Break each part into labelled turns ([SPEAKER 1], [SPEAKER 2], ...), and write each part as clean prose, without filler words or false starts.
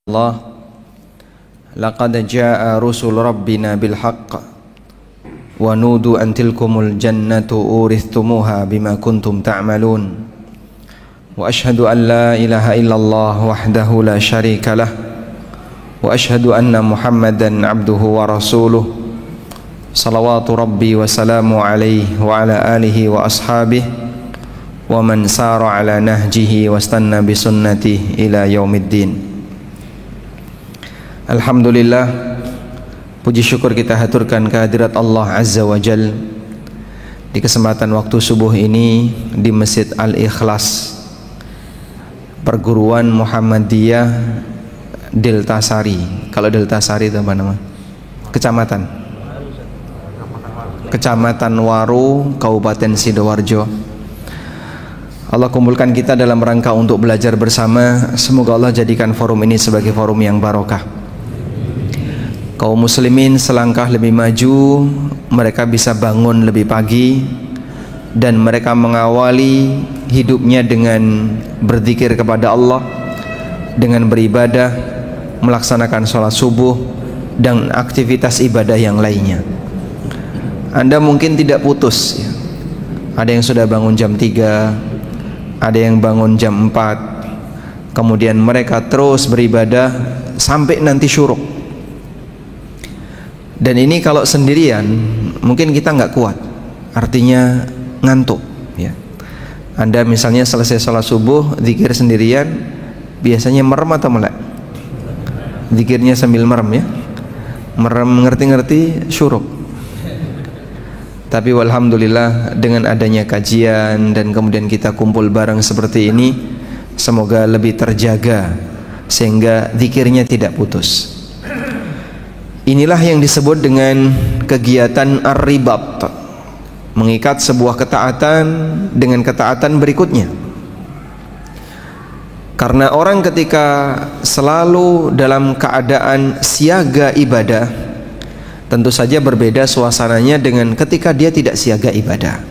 [SPEAKER 1] Allah, laqad jaa rusul rabbina bil haqq wa nudu an tilkumul jannatu urithumuha bima kuntum ta'malun wa ashhadu an la ilaha illallah wahdahu la syarika lah wa ashhadu anna muhammadan abduhu wa rasuluh salawatu rabbi wa salamu alaihi wa ala alihi wa ashabihi wa man sara ala nahjihi wa istanna bi sunnatihi ila yaumiddin. Alhamdulillah, puji syukur kita haturkan kehadirat Allah Azza wa Jal di kesempatan waktu subuh ini di Masjid Al-Ikhlas, Perguruan Muhammadiyah Deltasari. Kalau Deltasari itu apa nama? Kecamatan Waru, Kabupaten Sidoarjo. Allah kumpulkan kita dalam rangka untuk belajar bersama. Semoga Allah jadikan forum ini sebagai forum yang barokah. Kaum muslimin selangkah lebih maju, mereka bisa bangun lebih pagi dan mereka mengawali hidupnya dengan berzikir kepada Allah, dengan beribadah, melaksanakan sholat subuh dan aktivitas ibadah yang lainnya. Anda mungkin tidak putus ya. Ada yang sudah bangun jam 3, ada yang bangun jam 4, kemudian mereka terus beribadah sampai nanti syuruk. Dan ini kalau sendirian mungkin kita nggak kuat, artinya ngantuk ya. Anda misalnya selesai sholat subuh zikir sendirian, biasanya merem atau melek? Zikirnya sambil merem ya, merem ngerti-ngerti syuruk. Tapi walhamdulillah dengan adanya kajian dan kemudian kita kumpul bareng seperti ini, semoga lebih terjaga sehingga zikirnya tidak putus. Inilah yang disebut dengan kegiatan ar-ribat, mengikat sebuah ketaatan dengan ketaatan berikutnya. Karena orang ketika selalu dalam keadaan siaga ibadah, tentu saja berbeda suasananya dengan ketika dia tidak siaga ibadah.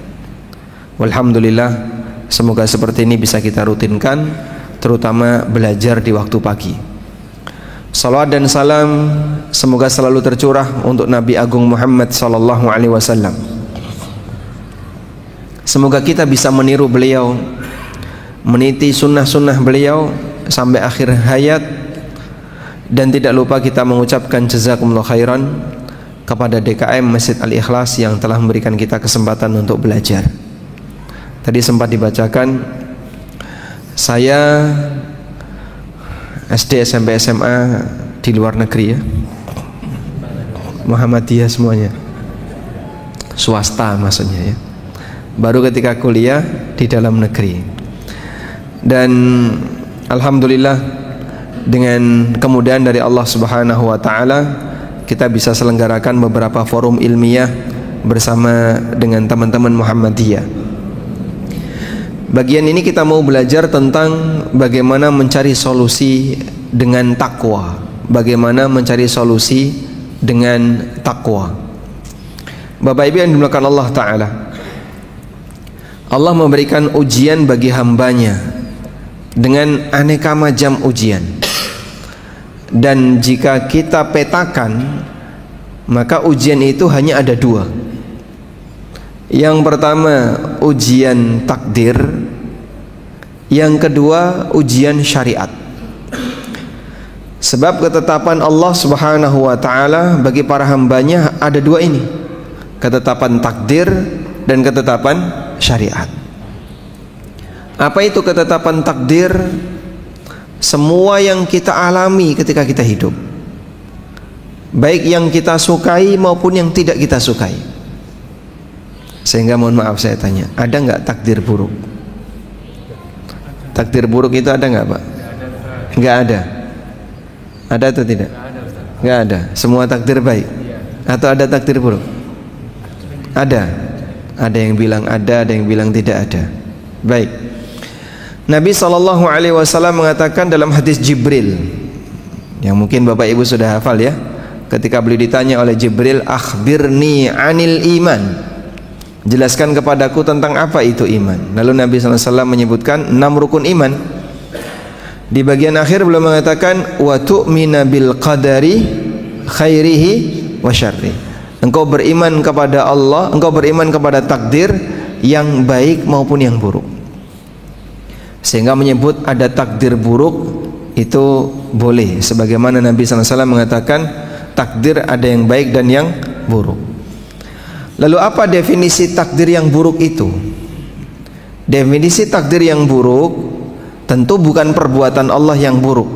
[SPEAKER 1] Walhamdulillah, semoga seperti ini bisa kita rutinkan, terutama belajar di waktu pagi. Salawat dan salam semoga selalu tercurah untuk Nabi Agung Muhammad sallallahu alaihi wasallam. Semoga kita bisa meniru beliau, meniti sunnah-sunnah beliau sampai akhir hayat, dan tidak lupa kita mengucapkan jazakumullah khairan kepada DKM Masjid Al-Ikhlas yang telah memberikan kita kesempatan untuk belajar. Tadi sempat dibacakan, saya SD, SMP, SMA di luar negeri ya, Muhammadiyah semuanya, swasta maksudnya ya. Baru ketika kuliah di dalam negeri. Dan alhamdulillah dengan kemudahan dari Allah Subhanahu wa taala, kita bisa selenggarakan beberapa forum ilmiah bersama dengan teman-teman Muhammadiyah. Bagian ini kita mau belajar tentang bagaimana mencari solusi dengan takwa, bagaimana mencari solusi dengan takwa. Bapak Ibu yang dimuliakan Allah Ta'ala, Allah memberikan ujian bagi hambanya dengan aneka macam ujian. Dan jika kita petakan, maka ujian itu hanya ada dua. Yang pertama ujian takdir, yang kedua ujian syariat. Sebab ketetapan Allah Subhanahu wa ta'ala bagi para hambanya ada dua ini, ketetapan takdir dan ketetapan syariat. Apa itu ketetapan takdir? Semua yang kita alami ketika kita hidup, baik yang kita sukai maupun yang tidak kita sukai. Sehingga mohon maaf saya tanya, ada nggak takdir buruk? Takdir buruk itu ada nggak Pak? Nggak ada. Ada atau tidak? Nggak ada. Semua takdir baik. Atau ada takdir buruk? Ada. Ada yang bilang ada yang bilang tidak ada. Baik. Nabi SAW mengatakan dalam hadis Jibril, yang mungkin Bapak Ibu sudah hafal ya, ketika beliau ditanya oleh Jibril, akhbirni anil iman, jelaskan kepadaku tentang apa itu iman. Lalu Nabi SAW menyebutkan 6 rukun iman. Di bagian akhir beliau mengatakan wa tu'mina bil qadari khairihi wa syarri. Engkau beriman kepada Allah, engkau beriman kepada takdir yang baik maupun yang buruk. Sehingga menyebut ada takdir buruk itu boleh, sebagaimana Nabi SAW mengatakan takdir ada yang baik dan yang buruk. Lalu apa definisi takdir yang buruk itu? Definisi takdir yang buruk tentu bukan perbuatan Allah yang buruk,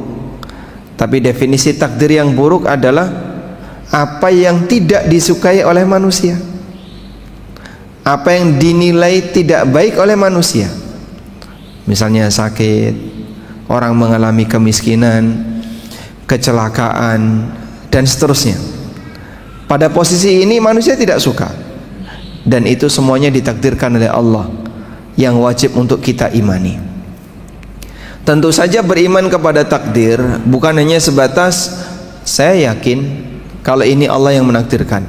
[SPEAKER 1] tapi definisi takdir yang buruk adalah apa yang tidak disukai oleh manusia, apa yang dinilai tidak baik oleh manusia. Misalnya sakit, orang mengalami kemiskinan, kecelakaan, dan seterusnya. Pada posisi ini manusia tidak suka, dan itu semuanya ditakdirkan oleh Allah yang wajib untuk kita imani. Tentu saja beriman kepada takdir bukan hanya sebatas saya yakin kalau ini Allah yang menakdirkan,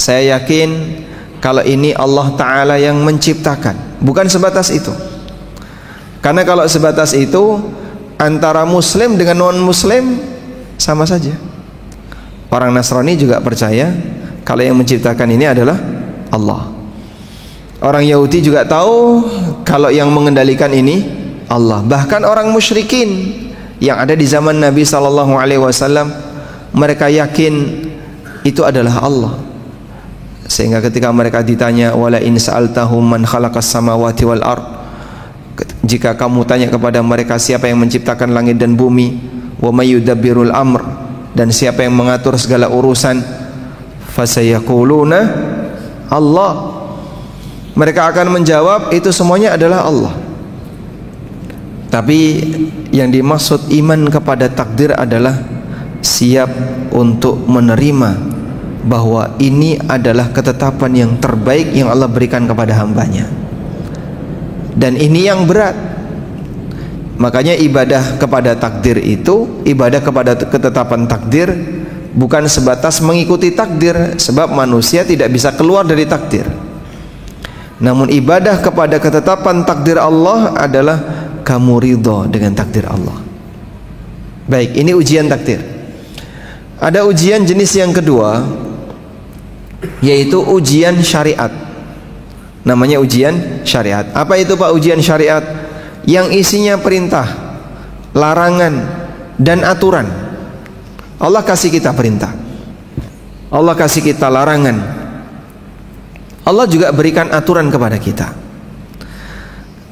[SPEAKER 1] saya yakin kalau ini Allah Ta'ala yang menciptakan. Bukan sebatas itu. Karena kalau sebatas itu, antara muslim dengan non-muslim sama saja. Orang Nasrani juga percaya kalau yang menciptakan ini adalah Allah. Orang Yahudi juga tahu kalau yang mengendalikan ini Allah. Bahkan orang musyrikin yang ada di zaman Nabi SAW, mereka yakin itu adalah Allah. Sehingga ketika mereka ditanya wala in sa'altahum man khalaqas samawati wal ard, jika kamu tanya kepada mereka siapa yang menciptakan langit dan bumi, wa may yudabbirul amr, dan siapa yang mengatur segala urusan, fasayaquluna Allah, mereka akan menjawab itu semuanya adalah Allah. Tapi yang dimaksud iman kepada takdir adalah siap untuk menerima bahwa ini adalah ketetapan yang terbaik yang Allah berikan kepada hambanya, dan ini yang berat. Makanya ibadah kepada takdir itu, ibadah kepada ketetapan takdir bukan sebatas mengikuti takdir, sebab manusia tidak bisa keluar dari takdir. Namun ibadah kepada ketetapan takdir Allah adalah kamu ridho dengan takdir Allah. Baik, ini ujian takdir. Ada ujian jenis yang kedua, yaitu ujian syariat. Namanya ujian syariat. Apa itu Pak ujian syariat? Yang isinya perintah, larangan, dan aturan. Allah kasih kita perintah, Allah kasih kita larangan, Allah juga berikan aturan kepada kita.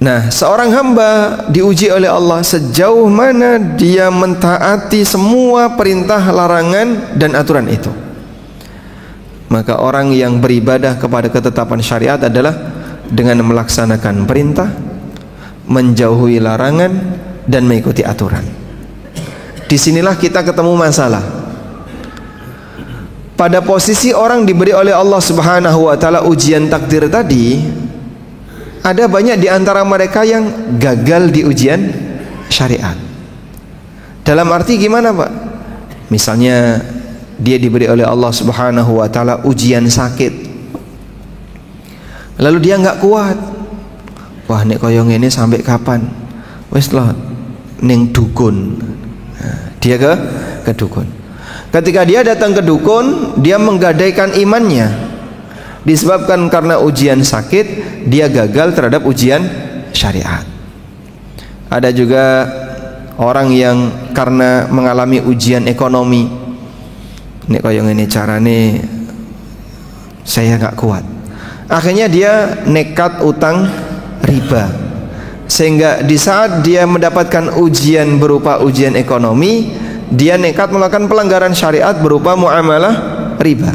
[SPEAKER 1] Nah, seorang hamba diuji oleh Allah sejauh mana dia mentaati semua perintah, larangan, dan aturan itu. Maka orang yang beribadah kepada ketetapan syariat adalah dengan melaksanakan perintah, menjauhi larangan, dan mengikuti aturan. Disinilah kita ketemu masalah. Pada posisi orang diberi oleh Allah Subhanahu wa Ta'ala ujian takdir tadi, ada banyak di antara mereka yang gagal di ujian syariat. Dalam arti gimana Pak? Misalnya dia diberi oleh Allah Subhanahu wa Ta'ala ujian sakit, lalu dia nggak kuat. Wah, nek koyong ini sampai kapan? Wes lah ning dukun. Nah, dia ke dukun. Ketika dia datang ke dukun, dia menggadaikan imannya. Disebabkan karena ujian sakit, dia gagal terhadap ujian syariat. Ada juga orang yang karena mengalami ujian ekonomi, nek koyong ini carane saya nggak kuat. Akhirnya dia nekat utang riba, sehingga di saat dia mendapatkan ujian berupa ujian ekonomi, dia nekat melakukan pelanggaran syariat berupa muamalah riba.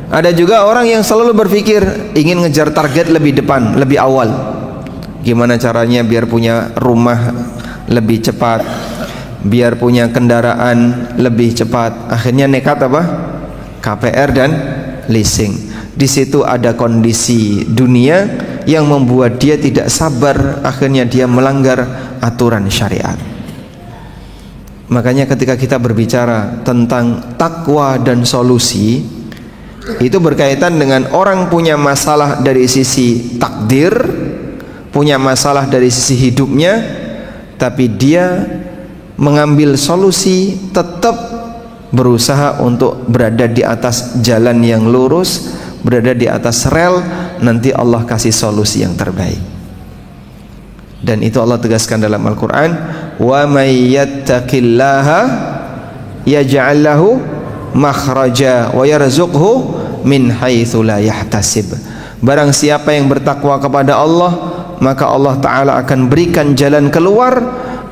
[SPEAKER 1] Ada juga orang yang selalu berpikir ingin ngejar target lebih depan, lebih awal. Gimana caranya biar punya rumah lebih cepat, biar punya kendaraan lebih cepat. Akhirnya nekat apa? KPR dan leasing. Di situ ada kondisi dunia yang membuat dia tidak sabar, akhirnya dia melanggar aturan syariat. Makanya ketika kita berbicara tentang takwa dan solusi, itu berkaitan dengan orang punya masalah dari sisi takdir, punya masalah dari sisi hidupnya, tapi dia mengambil solusi, tetap berusaha untuk berada di atas jalan yang lurus, berada di atas rel. Nanti Allah kasih solusi yang terbaik. Dan itu Allah tegaskan dalam Al-Quran, wa may yattaqillaha yaj'al lahu makhraja wa yarzuqhu min haitsu la yahtasib. Barang siapa yang bertakwa kepada Allah, maka Allah Ta'ala akan berikan jalan keluar,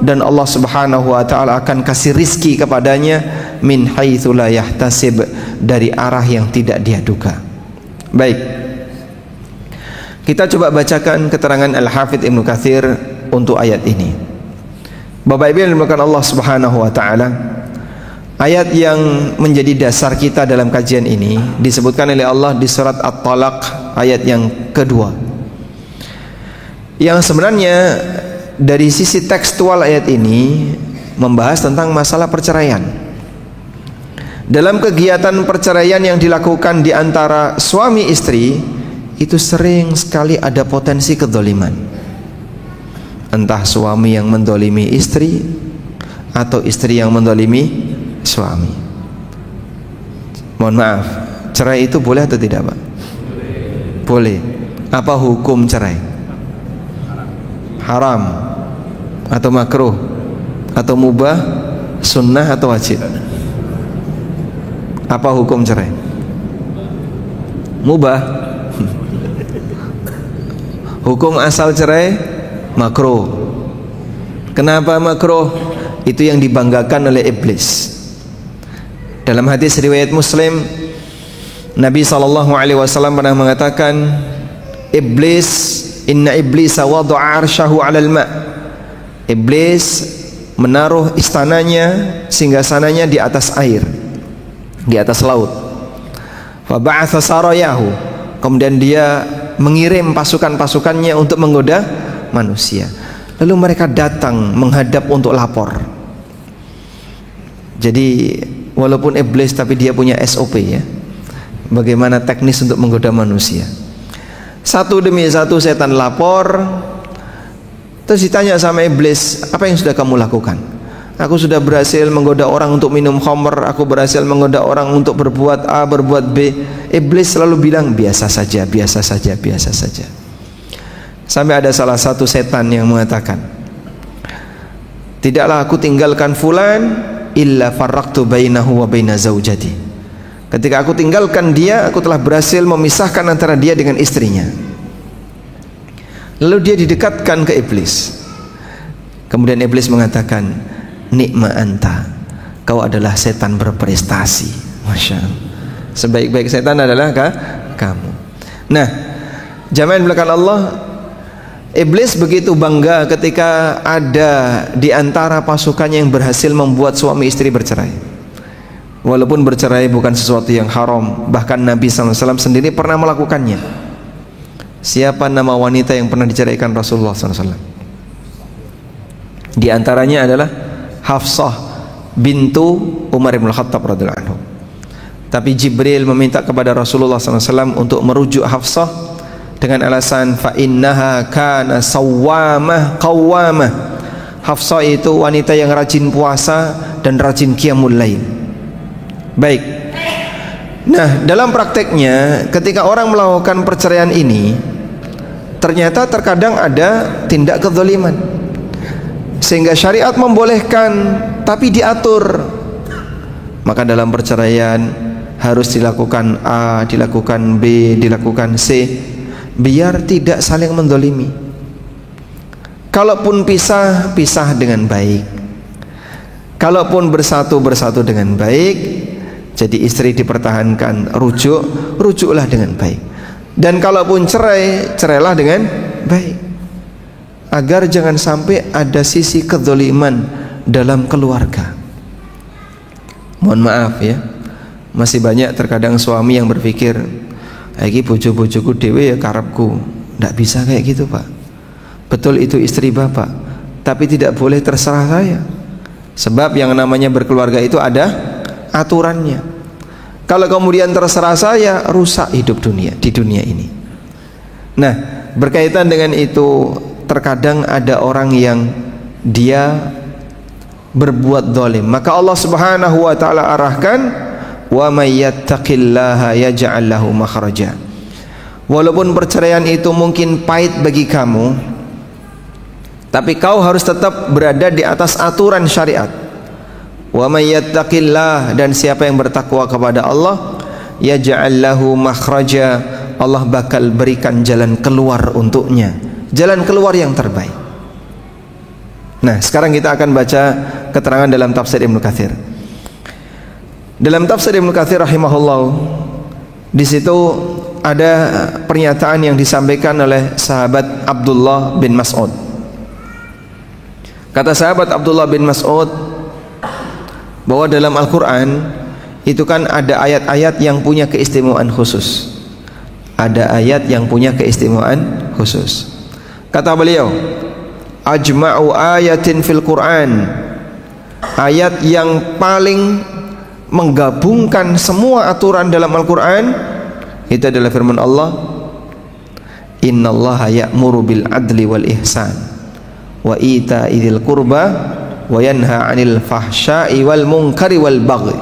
[SPEAKER 1] dan Allah Subhanahu wa Ta'ala akan kasih rizki kepadanya min haitsu la yahtasib, dari arah yang tidak dia duga. Baik, kita coba bacakan keterangan Al-Hafidz Ibnu Katsir untuk ayat ini. Bapak Ibu yang dimuliakan Allah Subhanahu wa Ta'ala, ayat yang menjadi dasar kita dalam kajian ini disebutkan oleh Allah di surat At-Talaq ayat yang kedua, yang sebenarnya dari sisi tekstual ayat ini membahas tentang masalah perceraian. Dalam kegiatan perceraian yang dilakukan di antara suami istri, itu sering sekali ada potensi kedzaliman. Entah suami yang mendolimi istri atau istri yang mendolimi suami. Mohon maaf, cerai itu boleh atau tidak, Pak? Boleh. Apa hukum cerai? Haram atau makruh atau mubah, sunnah atau wajib? Apa hukum cerai? Mubah. Hukum asal cerai makruh. Kenapa makruh? Itu yang dibanggakan oleh iblis. Dalam hadis riwayat Muslim, Nabi SAW pernah mengatakan, inna iblisa wada'a arsyahu 'alal ma'. Iblis menaruh istananya, singgasananya di atas air, di atas laut. Fa ba'atha sarayahu, kemudian dia mengirim pasukan-pasukannya untuk menggoda manusia. Lalu mereka datang menghadap untuk lapor. Jadi walaupun iblis, tapi dia punya SOP ya, bagaimana teknis untuk menggoda manusia. Satu demi satu setan lapor. Terus ditanya sama iblis, apa yang sudah kamu lakukan? Aku sudah berhasil menggoda orang untuk minum khamr, aku berhasil menggoda orang untuk berbuat A, berbuat B. Iblis selalu bilang biasa saja, biasa saja, biasa saja. Sampai ada salah satu setan yang mengatakan, tidaklah aku tinggalkan fulan illa farraqtu bainahu wa baina zaujati. Ketika aku tinggalkan dia, aku telah berhasil memisahkan antara dia dengan istrinya. Lalu dia didekatkan ke iblis. Kemudian iblis mengatakan, nikma anta, kau adalah setan berprestasi. Masya Allah, sebaik-baik setan adalah kamu. Nah, jamaah yang dimuliakan Allah, iblis begitu bangga ketika ada di antara pasukannya yang berhasil membuat suami istri bercerai. Walaupun bercerai bukan sesuatu yang haram, bahkan Nabi SAW sendiri pernah melakukannya. Siapa nama wanita yang pernah diceraikan Rasulullah SAW? Di antaranya adalah Hafsah bintu Umar bin Khattab radhiyallahu anhu. Tapi Jibril meminta kepada Rasulullah SAW untuk merujuk Hafsah dengan alasan fa innaha kana sawwamah qawwamah. Hafsah itu wanita yang rajin puasa dan rajin qiyamul lail. Baik. Nah, dalam prakteknya ketika orang melakukan perceraian ini, ternyata terkadang ada tindak kezaliman, sehingga syariat membolehkan tapi diatur. Maka dalam perceraian harus dilakukan A, dilakukan B, dilakukan C, biar tidak saling mendolimi. Kalaupun pisah, pisah dengan baik. Kalaupun bersatu, bersatu dengan baik. Jadi istri dipertahankan, rujuklah dengan baik. Dan kalaupun cerai, cerailah dengan baik, agar jangan sampai ada sisi kedzaliman dalam keluarga. Mohon maaf ya, masih banyak terkadang suami yang berpikir, iki bojo-bojoku dhewe ya karepku. Nggak bisa kayak gitu, Pak. Betul itu istri Bapak, tapi tidak boleh terserah saya. Sebab yang namanya berkeluarga itu ada aturannya. Kalau kemudian terserah saya, rusak hidup di dunia ini. Nah, berkaitan dengan itu, terkadang ada orang yang dia berbuat zalim, maka Allah Subhanahu wa taala arahkan wa may yattaqillaha yaj'al lahu makhraja. Walaupun perceraian itu mungkin pahit bagi kamu, tapi kau harus tetap berada di atas aturan syariat. Wa may yattaqillah, dan siapa yang bertakwa kepada Allah, yaj'al lahu makhraja, Allah bakal berikan jalan keluar untuknya, jalan keluar yang terbaik. Nah, sekarang kita akan baca keterangan dalam tafsir Ibnu Katsir. Dalam tafsir Ibnu Katsir rahimahullah, di situ ada pernyataan yang disampaikan oleh sahabat Abdullah bin Mas'ud. Kata sahabat Abdullah bin Mas'ud bahwa dalam Al-Quran itu kan ada ayat-ayat yang punya keistimewaan khusus. Ada ayat yang punya keistimewaan khusus. Kata beliau, ajma'u ayatin fil Quran, ayat yang paling menggabungkan semua aturan dalam Al-Quran itu adalah firman Allah, innallaha ya'muru bil adli wal ihsan wa ita'i dzil qurba wa yanha 'anil fahsya'i wal munkari wal baghi.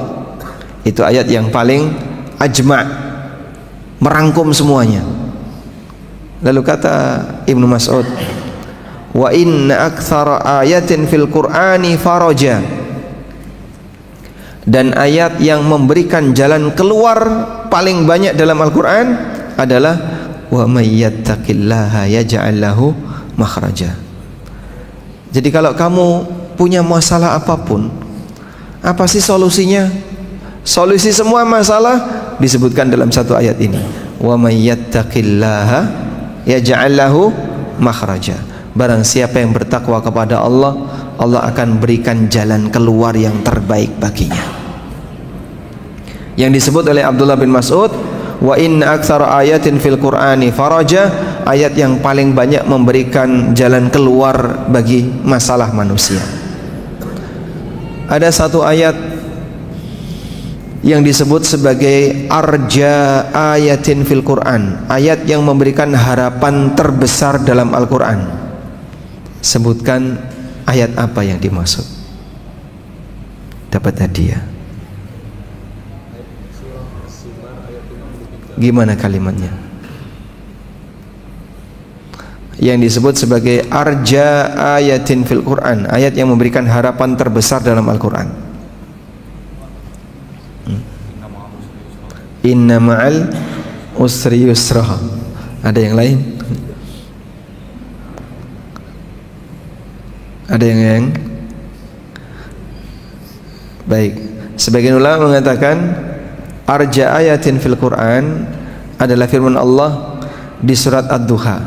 [SPEAKER 1] Itu ayat yang paling ajma', merangkum semuanya. Lalu kata Ibnu Mas'ud, wa inna aktsara ayatin fil Qur'ani faraja, dan ayat yang memberikan jalan keluar paling banyak dalam Al-Quran adalah wa may yattaqillaha yaj'al lahu makhraja. Jadi kalau kamu punya masalah apapun, apa sih solusinya? Solusi semua masalah disebutkan dalam satu ayat ini, wa may yattaqillaha yaj'al lahu makhraja. Barang siapa yang bertakwa kepada Allah, Allah akan berikan jalan keluar yang terbaik baginya. Yang disebut oleh Abdullah bin Mas'ud, wa inna aktsara ayatin fil Qur'ani faraja, ayat yang paling banyak memberikan jalan keluar bagi masalah manusia. Ada satu ayat yang disebut sebagai arja ayatin fil Qur'an, ayat yang memberikan harapan terbesar dalam Al-Quran. Sebutkan ayat apa yang dimaksud. Dapat hadiah. Gimana kalimatnya? Yang disebut sebagai arja ayatin fil Quran, ayat yang memberikan harapan terbesar dalam Al-Quran. Inna ma'al usri yusra. Ada yang lain? Ada yang baik. Sebagian ulama mengatakan arja ayatin fil Quran adalah firman Allah di surat Ad-Duha,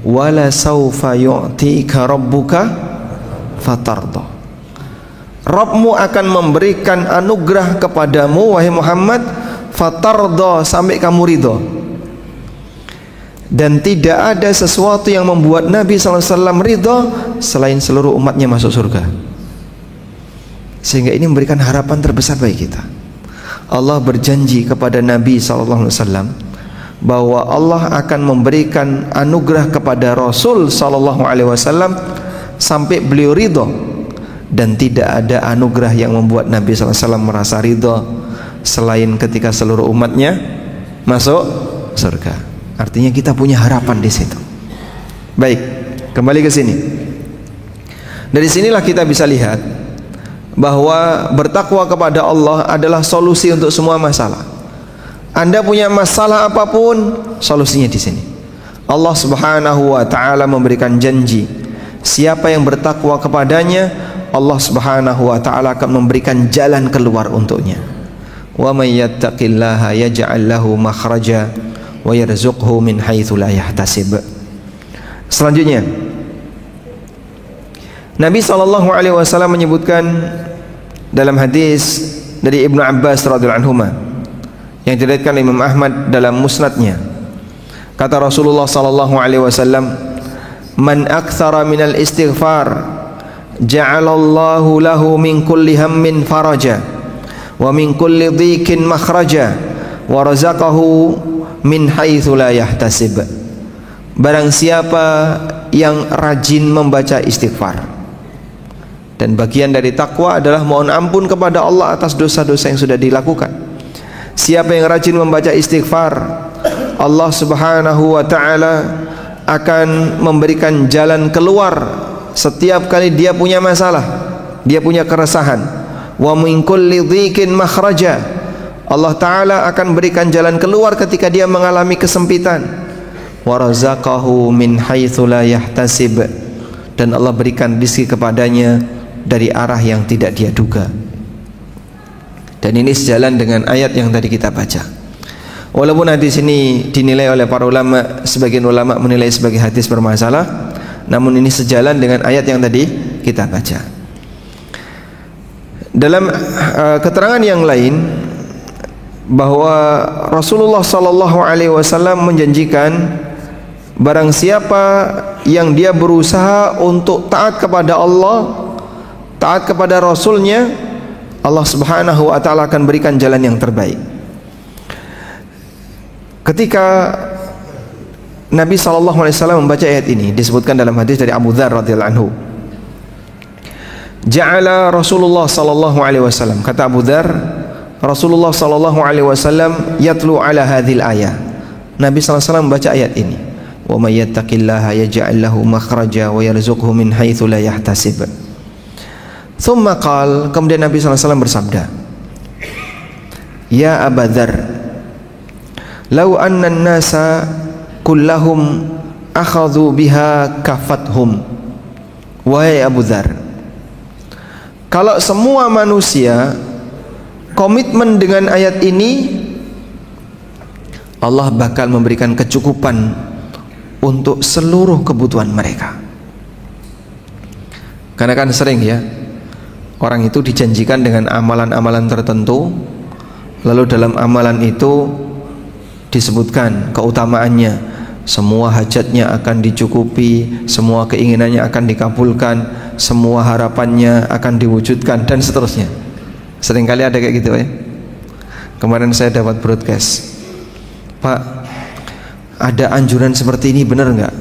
[SPEAKER 1] wala saufa yu'tika rabbuka fatarda. Rabbmu akan memberikan anugerah kepadamu wahai Muhammad, fatarda, sampai kamu ridho. Dan tidak ada sesuatu yang membuat Nabi SAW ridho selain seluruh umatnya masuk surga. Sehingga ini memberikan harapan terbesar bagi kita. Allah berjanji kepada Nabi SAW bahwa Allah akan memberikan anugerah kepada Rasul SAW sampai beliau ridho, dan tidak ada anugerah yang membuat Nabi SAW merasa ridho selain ketika seluruh umatnya masuk surga. Artinya kita punya harapan di situ. Baik, kembali ke sini. Dari sinilah kita bisa lihat bahwa bertakwa kepada Allah adalah solusi untuk semua masalah. Anda punya masalah apapun, solusinya di sini. Allah Subhanahu wa taala memberikan janji, siapa yang bertakwa kepadanya, Allah Subhanahu wa taala akan memberikan jalan keluar untuknya. Wa may yattaqillaha yaj'al lahu makhraja wa yarzuqhu min haitsu la yahtasib. Selanjutnya, Nabi SAW menyebutkan dalam hadis dari Ibnu Abbas radhiyallahu anhuma yang diriwayatkan Imam Ahmad dalam musnadnya, kata Rasulullah SAW, man aktsara minal istighfar ja'alallahu lahu min kulli hammin faraja wa min kulli dhikin makhraja wa razaqahu min haitsu la yahtasib. Barang siapa yang rajin membaca istighfar, Dan bagian dari takwa adalah mohon ampun kepada Allah atas dosa-dosa yang sudah dilakukan. Siapa yang rajin membaca istighfar, Allah Subhanahu wa ta'ala akan memberikan jalan keluar setiap kali dia punya masalah, dia punya keresahan. Wa min kulli dhiqin makhraja, Allah Ta'ala akan berikan jalan keluar ketika dia mengalami kesempitan. Wa razaqahu min haitsu la yahtasib, dan Allah berikan rezeki kepadanya dari arah yang tidak dia duga. Dan ini sejalan dengan ayat yang tadi kita baca. Walaupun hadis ini dinilai oleh para ulama, sebagian ulama menilai sebagai hadis bermasalah, namun ini sejalan dengan ayat yang tadi kita baca. Dalam keterangan yang lain bahwa Rasulullah sallallahu alaihi wasallam menjanjikan barang siapa yang dia berusaha untuk taat kepada Allah, taat kepada Rasulnya, Allah Subhanahu wa ta'ala akan berikan jalan yang terbaik. Ketika Nabi SAW membaca ayat ini, disebutkan dalam hadis dari Abu Dzar radhiyallahu anhu, ja'ala Rasulullah SAW, kata Abu Dzar, Rasulullah SAW yatlu ala hadhil ayah, Nabi SAW membaca ayat ini, wa may yattaqillaha yaj'al lahu makhraja wa yarzuqhu min haitsu la yahtasib. Thumma qala, kemudian Nabi SAW bersabda, ya Abu Dzar, law anna an-nasa kullahum akhadhu biha kafathum. Wahai Abu Dzar, kalau semua manusia komitmen dengan ayat ini, Allah bakal memberikan kecukupan untuk seluruh kebutuhan mereka. Karena kan sering ya, orang itu dijanjikan dengan amalan-amalan tertentu, lalu dalam amalan itu disebutkan keutamaannya, semua hajatnya akan dicukupi, semua keinginannya akan dikabulkan, semua harapannya akan diwujudkan, dan seterusnya. Seringkali ada kayak gitu ya. Kemarin saya dapat broadcast, Pak, ada anjuran seperti ini, benar nggak?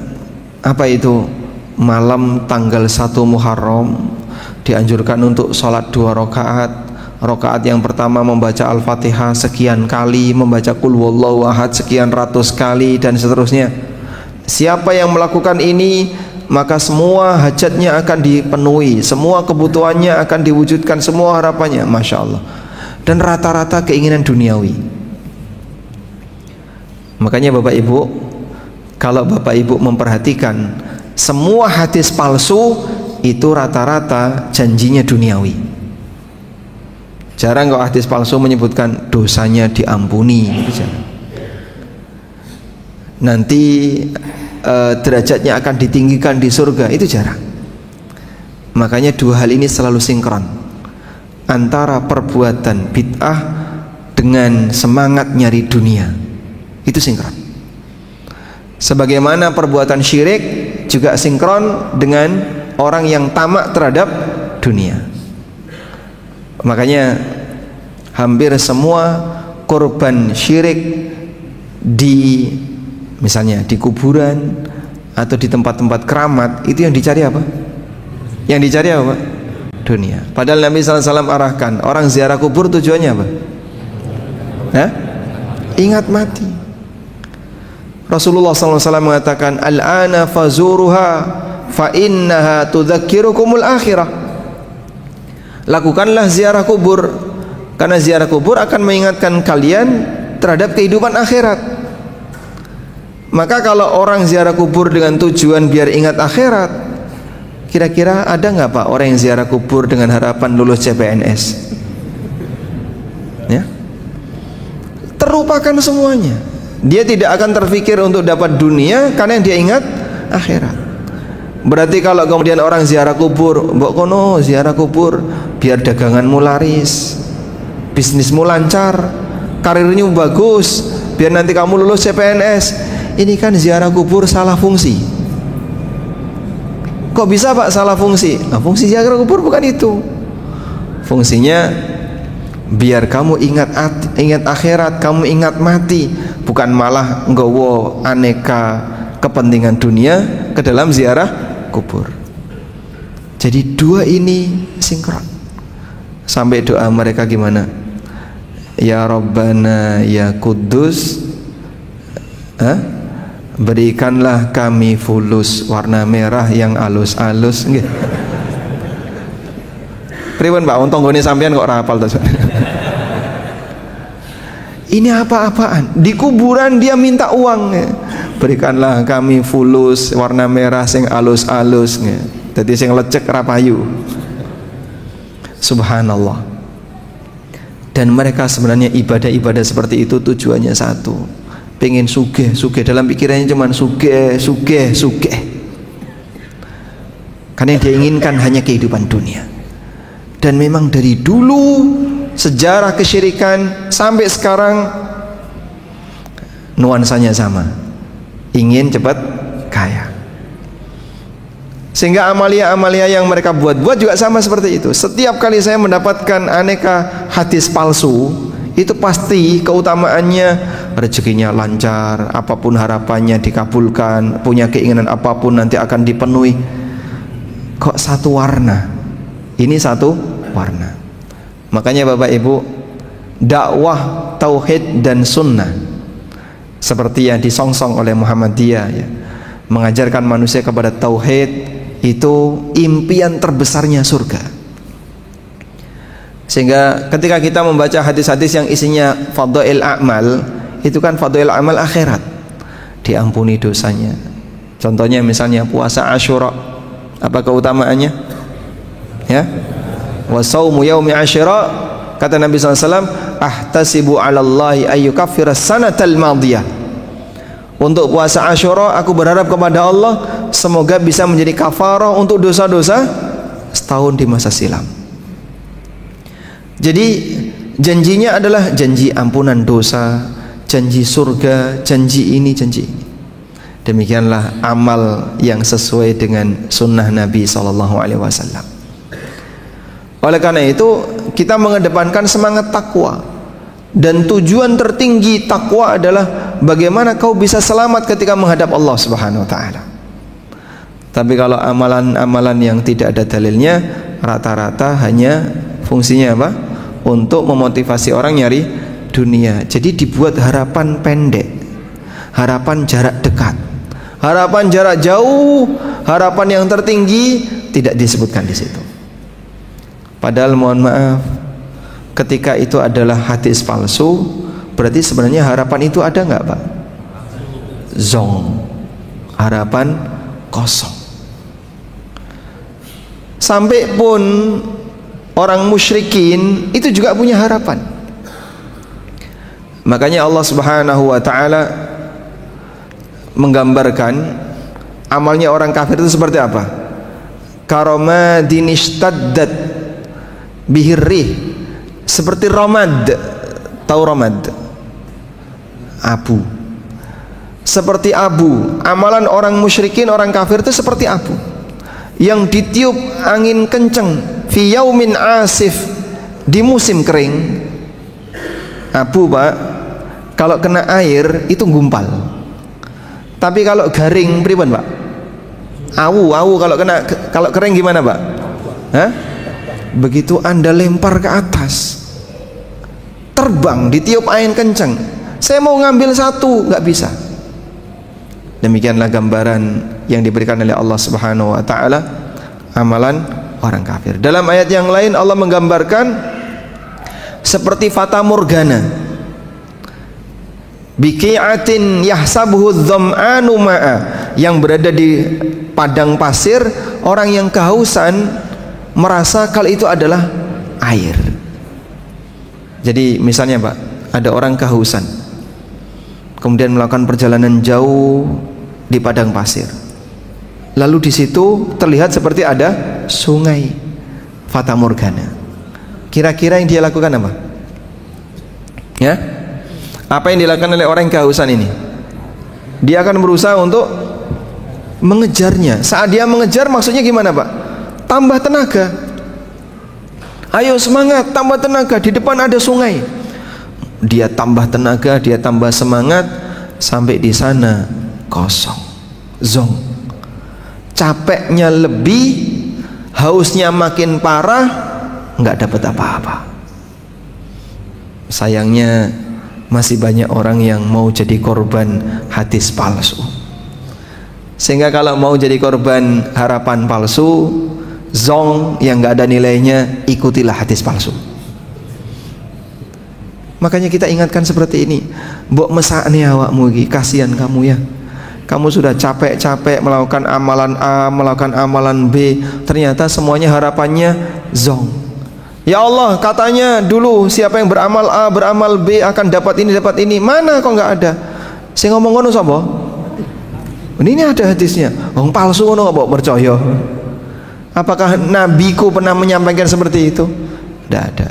[SPEAKER 1] Apa itu? Malam tanggal 1 Muharram dianjurkan untuk sholat 2 rakaat. Rakaat yang pertama membaca Al-Fatihah sekian kali, membaca Qul Huwallahu Ahad sekian ratus kali, dan seterusnya. Siapa yang melakukan ini, maka semua hajatnya akan dipenuhi, semua kebutuhannya akan diwujudkan, semua harapannya. Masya Allah. Dan rata-rata keinginan duniawi. Makanya Bapak Ibu, kalau Bapak Ibu memperhatikan, semua hadis palsu itu rata-rata janjinya duniawi. Jarang kok hadis palsu menyebutkan dosanya diampuni, gitu jarang. Nanti derajatnya akan ditinggikan di surga, itu jarang. Makanya dua hal ini selalu sinkron, antara perbuatan bid'ah dengan semangat nyari dunia, itu sinkron. Sebagaimana perbuatan syirik juga sinkron dengan orang yang tamak terhadap dunia. Makanya hampir semua korban syirik di, misalnya di kuburan atau di tempat-tempat keramat, itu yang dicari apa? Yang dicari apa? Dunia. Padahal Nabi SAW arahkan, orang ziarah kubur tujuannya apa? Hah? Ingat mati. Rasulullah SAW mengatakan, al-ana fazuruha fa innaha tudzakirukumul akhirah. Lakukanlah ziarah kubur, karena ziarah kubur akan mengingatkan kalian terhadap kehidupan akhirat. Maka kalau orang ziarah kubur dengan tujuan biar ingat akhirat, kira-kira ada nggak Pak orang yang ziarah kubur dengan harapan lulus CPNS? Ya, terlupakan semuanya. Dia tidak akan terfikir untuk dapat dunia karena yang dia ingat akhirat. Berarti kalau kemudian orang ziarah kubur, mbok kono ziarah kubur biar daganganmu laris, bisnismu lancar, karirnya bagus, biar nanti kamu lulus CPNS. Ini kan ziarah kubur salah fungsi. Kok bisa Pak salah fungsi? Nah, fungsi ziarah kubur bukan itu. Fungsinya biar kamu ingat akhirat, kamu ingat mati, bukan malah nggawa aneka kepentingan dunia ke dalam ziarah kubur. Jadi dua ini sinkron. Sampai doa mereka gimana? Ya Rabbana ya Kudus, berikanlah kami fulus warna merah yang alus-alus. Pripun Pak, untung gone sampean kok ora hafal to. Ini apa-apaan? Di kuburan dia minta uang. Berikanlah kami fulus warna merah sing alus-alus. Dadi sing lecek ra payu. Subhanallah. Dan mereka sebenarnya ibadah-ibadah seperti itu tujuannya satu, pengen sugih. Dalam pikirannya cuman sugih. Karena yang dia inginkan hanya kehidupan dunia. Dan memang dari dulu sejarah kesyirikan sampai sekarang nuansanya sama, ingin cepat kaya. Sehingga amalia-amalia yang mereka buat juga sama seperti itu. Setiap kali saya mendapatkan aneka hadis palsu, itu pasti keutamaannya rezekinya lancar, apapun harapannya dikabulkan, punya keinginan apapun nanti akan dipenuhi. Kok satu warna? Ini satu warna. Makanya Bapak Ibu, dakwah tauhid dan sunnah seperti yang disongsong oleh Muhammadiyah ya, mengajarkan manusia kepada tauhid, itu impian terbesarnya surga. Sehingga ketika kita membaca hadis-hadis yang isinya fadhail a'mal, itu kan fadhail amal akhirat, diampuni dosanya. Contohnya misalnya puasa Asyura, apa keutamaannya? Ya, wa shaumu yaumi Asyura, kata Nabi SAW, ahtasibu 'ala Allahi ayyukaffira sanatal madiyah. Untuk puasa Asyura aku berharap kepada Allah semoga bisa menjadi kafarah untuk dosa-dosa setahun di masa silam. Jadi janjinya adalah janji ampunan dosa, janji surga, janji ini, janji ini. Demikianlah amal yang sesuai dengan sunnah Nabi SAW. Oleh karena itu kita mengedepankan semangat takwa. Dan tujuan tertinggi takwa adalah bagaimana kau bisa selamat ketika menghadap Allah Subhanahu wa taala. Tapi kalau amalan-amalan yang tidak ada dalilnya, rata-rata hanya fungsinya apa? Untuk memotivasi orang nyari dunia. Jadi dibuat harapan pendek, harapan jarak dekat, harapan jarak jauh, harapan yang tertinggi tidak disebutkan di situ. Padahal mohon maaf, ketika itu adalah hadis palsu, berarti sebenarnya harapan itu ada nggak Pak? Zong, harapan kosong. Sampai pun orang musyrikin itu juga punya harapan. Makanya Allah Subhanahu wa taala menggambarkan amalnya orang kafir itu seperti apa? Karamadin ishtaddat bihirrih, seperti ramad. Tahu ramad? Abu. Seperti abu. Amalan orang musyrikin, orang kafir itu seperti abu yang ditiup angin kenceng fi yaumin asif, di musim kering. Abu Pak, kalau kena air itu gumpal. Tapi kalau garing pripun Pak? Awu kalau kering gimana Pak? Hah? Begitu Anda lempar ke atas, terbang, ditiup angin kencang. Saya mau ngambil satu, nggak bisa. Demikianlah gambaran yang diberikan oleh Allah Subhanahu wa taala amalan orang kafir. Dalam ayat yang lain Allah menggambarkan seperti fata morgana, biqi'atin yahsabuhu dzam'anu ma'a, yang berada di padang pasir, orang yang kehausan merasa kalau itu adalah air. Jadi misalnya Pak, ada orang kehausan kemudian melakukan perjalanan jauh di padang pasir, lalu di situ terlihat seperti ada sungai, fata morgana. Kira-kira yang dia lakukan apa? Ya, apa yang dilakukan oleh orang yang kehausan ini? Dia akan berusaha untuk mengejarnya. Saat dia mengejar, maksudnya gimana Pak? Tambah tenaga. Ayo semangat, tambah tenaga, di depan ada sungai. Dia tambah tenaga, dia tambah semangat, sampai di sana kosong, zong. Capeknya lebih, hausnya makin parah, nggak dapat apa-apa. Sayangnya masih banyak orang yang mau jadi korban hadis palsu. Sehingga kalau mau jadi korban harapan palsu, zong yang nggak ada nilainya, ikutilah hadis palsu. Makanya kita ingatkan seperti ini, mbok mesakne awakmu iki, kasihan kamu ya. Kamu sudah capek-capek melakukan amalan A, melakukan amalan B, ternyata semuanya harapannya zong. Ya Allah, katanya dulu siapa yang beramal A, beramal B akan dapat ini, dapat ini. Mana kok nggak ada? Saya ngomong ngono sapa? Ini ada hadisnya. Wong palsu ngono kok percaya. Apakah nabiku pernah menyampaikan seperti itu? Tidak ada.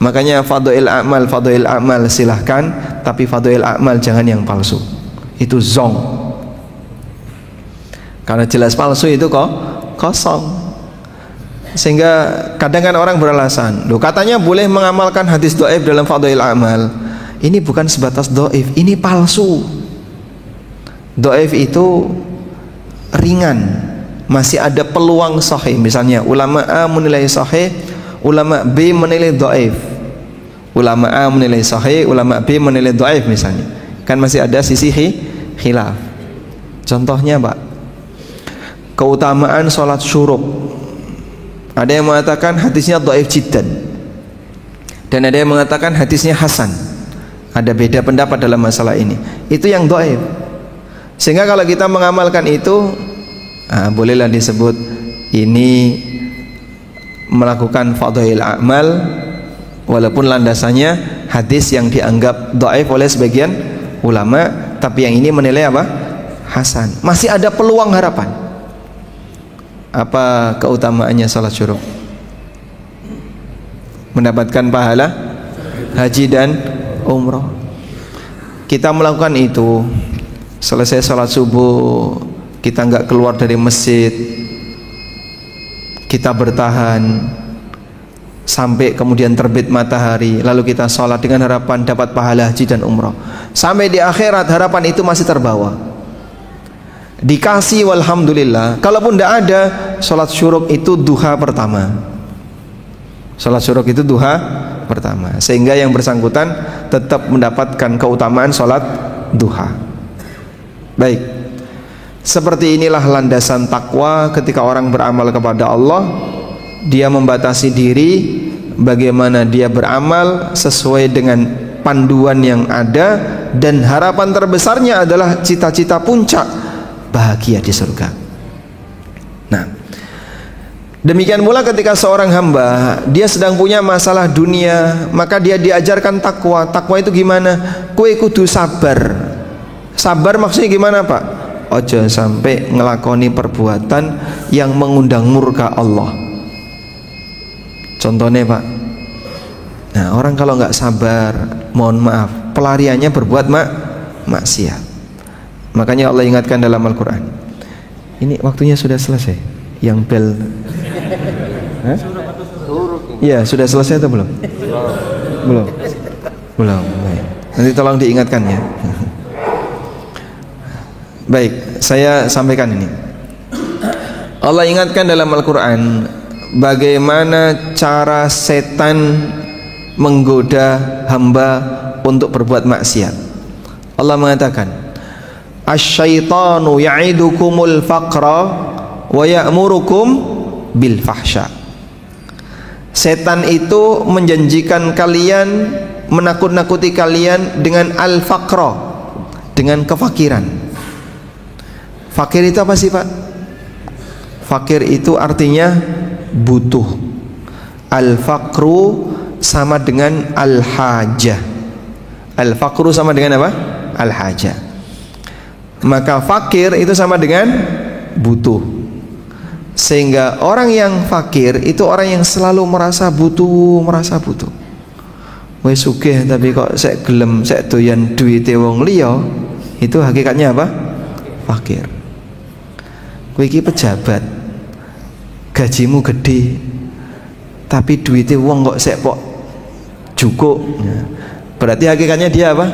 [SPEAKER 1] Makanya fadhail amal silahkan, tapi fadhail amal jangan yang palsu. Itu zong. Karena jelas palsu itu kok kosong. Sehingga kadang kan orang beralasan, loh katanya boleh mengamalkan hadis dhaif dalam fadhail amal. Ini bukan sebatas dhaif, ini palsu. Dhaif itu ringan, masih ada peluang sahih. Misalnya ulama A menilai sahih, ulama B menilai dhaif. Ulama A menilai sahih, ulama B menilai dhaif misalnya. Kan masih ada sisi khilaf. Contohnya Pak, keutamaan sholat syuruk. Ada yang mengatakan hadisnya dhaif jiddan, dan ada yang mengatakan hadisnya hasan. Ada beda pendapat dalam masalah ini. Itu yang dhaif. Sehingga kalau kita mengamalkan itu, bolehlah disebut ini melakukan fadhail amal, walaupun landasannya hadis yang dianggap dhaif oleh sebagian ulama, tapi yang ini menilai apa? Hasan. Masih ada peluang harapan. Apa keutamaannya salat syuruk? Mendapatkan pahala haji dan umroh. Kita melakukan itu, selesai salat subuh kita nggak keluar dari masjid, kita bertahan sampai kemudian terbit matahari, lalu kita sholat dengan harapan dapat pahala haji dan umroh. Sampai di akhirat harapan itu masih terbawa, dikasih walhamdulillah. Kalaupun tidak ada, sholat syuruk itu duha pertama. Sholat syuruk itu duha pertama, sehingga yang bersangkutan tetap mendapatkan keutamaan sholat duha. Baik, seperti inilah landasan takwa. Ketika orang beramal kepada Allah, dia membatasi diri bagaimana dia beramal sesuai dengan panduan yang ada, dan harapan terbesarnya adalah cita-cita puncak bahagia di surga. Nah, demikian pula ketika seorang hamba dia sedang punya masalah dunia, maka dia diajarkan takwa. Takwa itu gimana? Kue kudu sabar. Sabar maksudnya gimana Pak? Ojo sampai ngelakoni perbuatan yang mengundang murka Allah. Contohnya Pak, nah orang kalau nggak sabar, mohon maaf, pelariannya berbuat maksiat. Makanya Allah ingatkan dalam Al-Quran. Ini waktunya sudah selesai. Yang bel, ya sudah selesai atau belum? Belum. Nanti tolong diingatkan ya. Baik, saya sampaikan ini. Allah ingatkan dalam Al-Quran bagaimana cara setan menggoda hamba untuk berbuat maksiat. Allah mengatakan, asyaitanu ya'idukumul faqra wa ya'murukum bil fahsya. Setan itu menjanjikan kalian, menakut-nakuti kalian dengan al-faqra, dengan kefakiran. Fakir itu apa sih Pak? Fakir itu artinya butuh. Al-faqru sama dengan al-hajah. Al-faqru sama dengan apa? Al-hajah. Maka fakir itu sama dengan butuh. Sehingga orang yang fakir itu orang yang selalu merasa butuh. Wes sugih tapi kok sek gelem sek doyan duwite wong liya, itu hakikatnya apa? Fakir. Kowe iki pejabat, gajimu gede, tapi duitnya wong kok sek pok cukup. Berarti hakikatnya dia apa?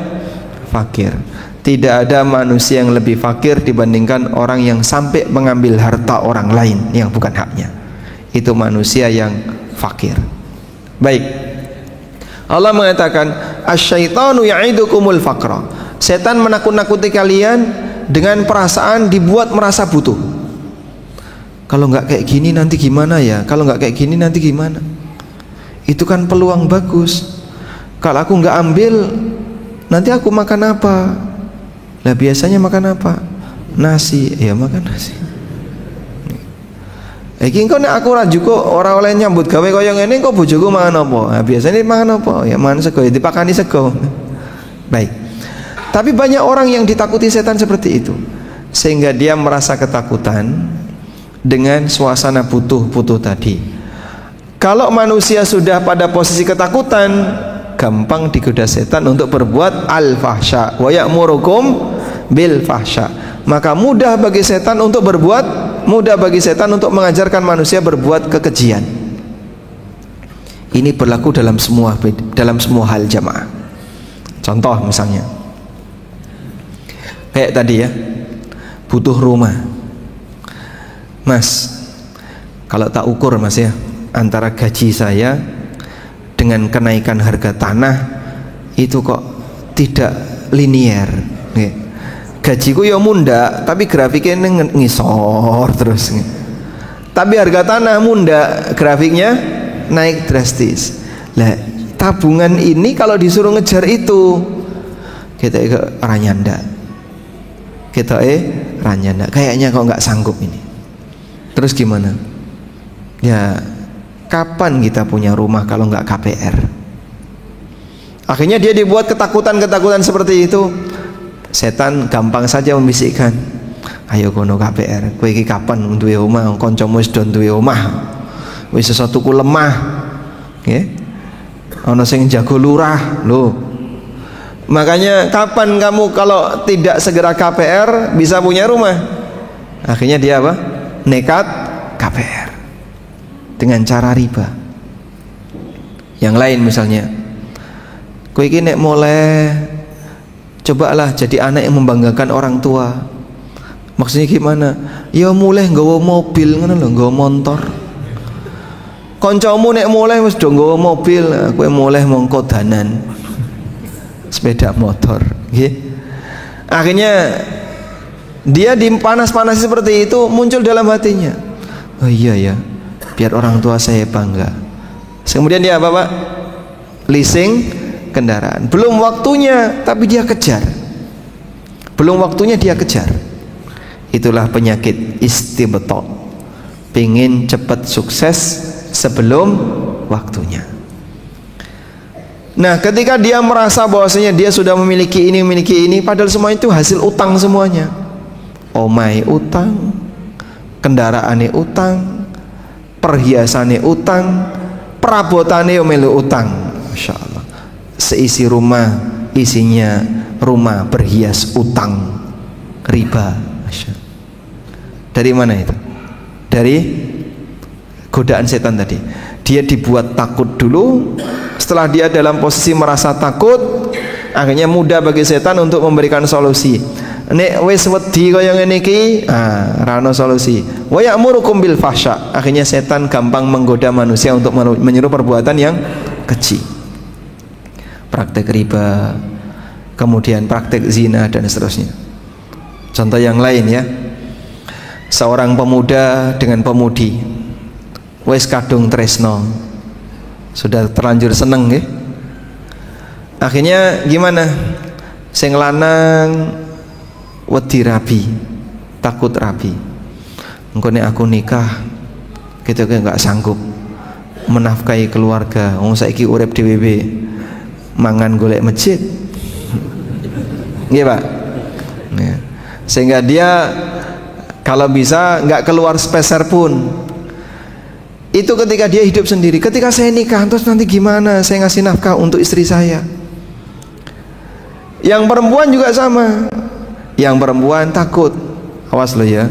[SPEAKER 1] Fakir. Tidak ada manusia yang lebih fakir dibandingkan orang yang sampai mengambil harta orang lain yang bukan haknya. Itu manusia yang fakir. Baik, Allah mengatakan asyaitanu ya'idukumul faqra. Setan menakut-nakuti kalian dengan perasaan dibuat merasa butuh. Kalau nggak kayak gini nanti gimana ya? Kalau nggak kayak gini nanti gimana? Itu kan peluang bagus. Kalau aku nggak ambil, nanti aku makan apa? Lah biasanya makan apa? Nasi. Ya makan nasi. Iki engko nek aku ora cukup ora oleh nyambut gawe kaya ngene kok bojoku mangan apa? Nah, biasanya mangan apa? Ya mangan sego, ya dipakani sego. Baik. Tapi banyak orang yang ditakuti setan seperti itu, sehingga dia merasa ketakutan dengan suasana butuh-butuh tadi. Kalau manusia sudah pada posisi ketakutan, gampang digoda setan untuk berbuat al-fahsya wa ya'murukum bil fahsya. Maka mudah bagi setan untuk mengajarkan manusia berbuat kekejian. Ini berlaku dalam semua hal jamaah. Contoh misalnya, kayak tadi ya, butuh rumah. Mas, kalau tak ukur mas ya, antara gaji saya dengan kenaikan harga tanah itu kok tidak linier. Gajiku ya munda, tapi grafiknya ngisor terus. Tapi harga tanah munda, grafiknya naik drastis. Lah, tabungan ini kalau disuruh ngejar itu, kita ranyanda. Kayaknya kok nggak sanggup ini. Terus gimana? Ya, kapan kita punya rumah kalau nggak KPR? Akhirnya dia dibuat ketakutan seperti itu. Setan gampang saja membisikkan, ayo kono KPR, kowe iki kapan duwe omah, kancamu wis do duwe omah, wis sesuatuku lemah, nggih. Ana sing jago lurah, lho. Makanya kapan kamu kalau tidak segera KPR bisa punya rumah? Akhirnya dia apa? Nekat KPR dengan cara riba. Yang lain misalnya, kowe iki nek mulai cobalah jadi anak yang membanggakan orang tua. Maksudnya gimana? Ya mulai nggawa mobil ngono lho, nggawa motor. Kancamu nek mulai wis do nggawa mobil, kowe mulai mongko danan sepeda motor, nggih. Akhirnya dia dipanas-panasi seperti itu, muncul dalam hatinya, oh iya ya, biar orang tua saya bangga. Kemudian dia apa Pak? Leasing kendaraan. Belum waktunya tapi dia kejar. Itulah penyakit istibta. Pengen cepat sukses sebelum waktunya. Nah, ketika dia merasa bahwasanya dia sudah memiliki ini, padahal semua itu hasil utang semuanya. Omai utang, kendaraane utang, perhiasane utang, perabotane melu utang. Masya Allah. Seisi rumah isinya rumah berhias utang riba. Masya Allah. Dari mana itu? Dari godaan setan tadi. Dia dibuat takut dulu. Setelah dia dalam posisi merasa takut, akhirnya mudah bagi setan untuk memberikan solusi. Nek wis wedi kaya ngene iki, ra ono solusi. Wa ya'murukum bil fahsya. Akhirnya setan gampang menggoda manusia untuk menyuruh perbuatan yang keji. Praktek riba, kemudian praktek zina dan seterusnya. Contoh yang lain ya. Seorang pemuda dengan pemudi wis kadung tresno, sudah terlanjur seneng nggih. Akhirnya gimana? Sing lanang wedi rabi, takut rabi. Engko nek aku nikah kita nggak sanggup menafkahi keluarga. Wong saiki urip dhewe mangan golek masjid. Nggih, Pak. Ya. Sehingga dia kalau bisa nggak keluar sepeser pun. Itu ketika dia hidup sendiri. Ketika saya nikah, terus nanti gimana saya ngasih nafkah untuk istri saya? Yang perempuan juga sama. Yang perempuan takut, awas lo ya,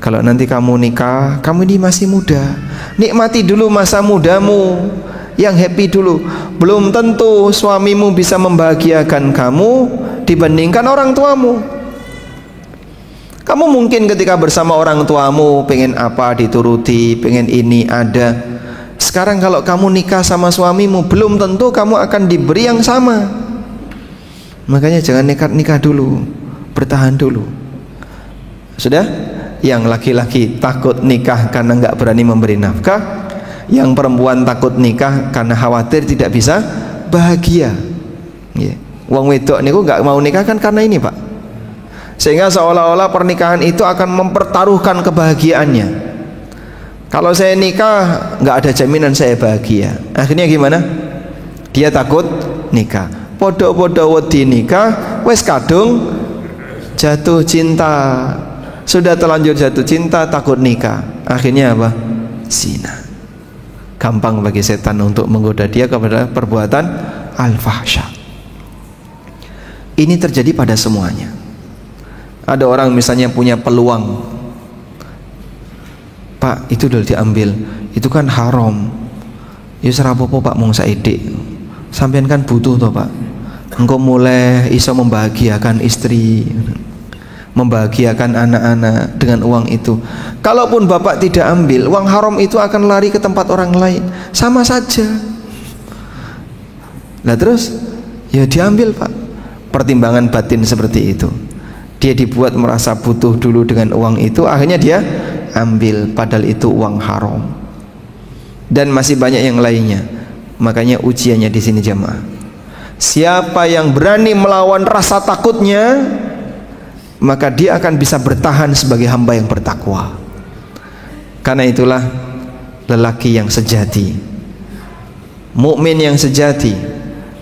[SPEAKER 1] kalau nanti kamu nikah, kamu ini masih muda, nikmati dulu masa mudamu, yang happy dulu. Belum tentu suamimu bisa membahagiakan kamu dibandingkan orang tuamu. Kamu mungkin ketika bersama orang tuamu pengen apa dituruti, pengen ini ada. Sekarang kalau kamu nikah sama suamimu, belum tentu kamu akan diberi yang sama. Makanya jangan nikah dulu, bertahan dulu. Sudah? Yang laki-laki takut nikah karena nggak berani memberi nafkah, yang perempuan takut nikah karena khawatir tidak bisa bahagia. Wong wedok niku nggak mau nikah kan karena ini, Pak. Sehingga seolah-olah pernikahan itu akan mempertaruhkan kebahagiaannya. Kalau saya nikah nggak ada jaminan saya bahagia. Akhirnya gimana? Dia takut nikah. Podo-podo wedi nikah, wes kadung jatuh cinta. Sudah terlanjur jatuh cinta, takut nikah. Akhirnya apa? Zina. Gampang bagi setan untuk menggoda dia kepada perbuatan al-fahsya. Ini terjadi pada semuanya. Ada orang misalnya punya peluang, Pak, itu udah diambil, itu kan haram. Ya serapopo Pak, mung saedik. Sampean kan butuh toh Pak. Engkau mulai iso membahagiakan istri, membahagiakan anak-anak dengan uang itu. Kalaupun Bapak tidak ambil, uang haram itu akan lari ke tempat orang lain. Sama saja. Nah terus, ya diambil Pak. Pertimbangan batin seperti itu. Dia dibuat merasa butuh dulu dengan uang itu, akhirnya dia ambil, padahal itu uang haram. Dan masih banyak yang lainnya. Makanya ujiannya di sini jamaah. Siapa yang berani melawan rasa takutnya, maka dia akan bisa bertahan sebagai hamba yang bertakwa. Karena itulah lelaki yang sejati, mukmin yang sejati,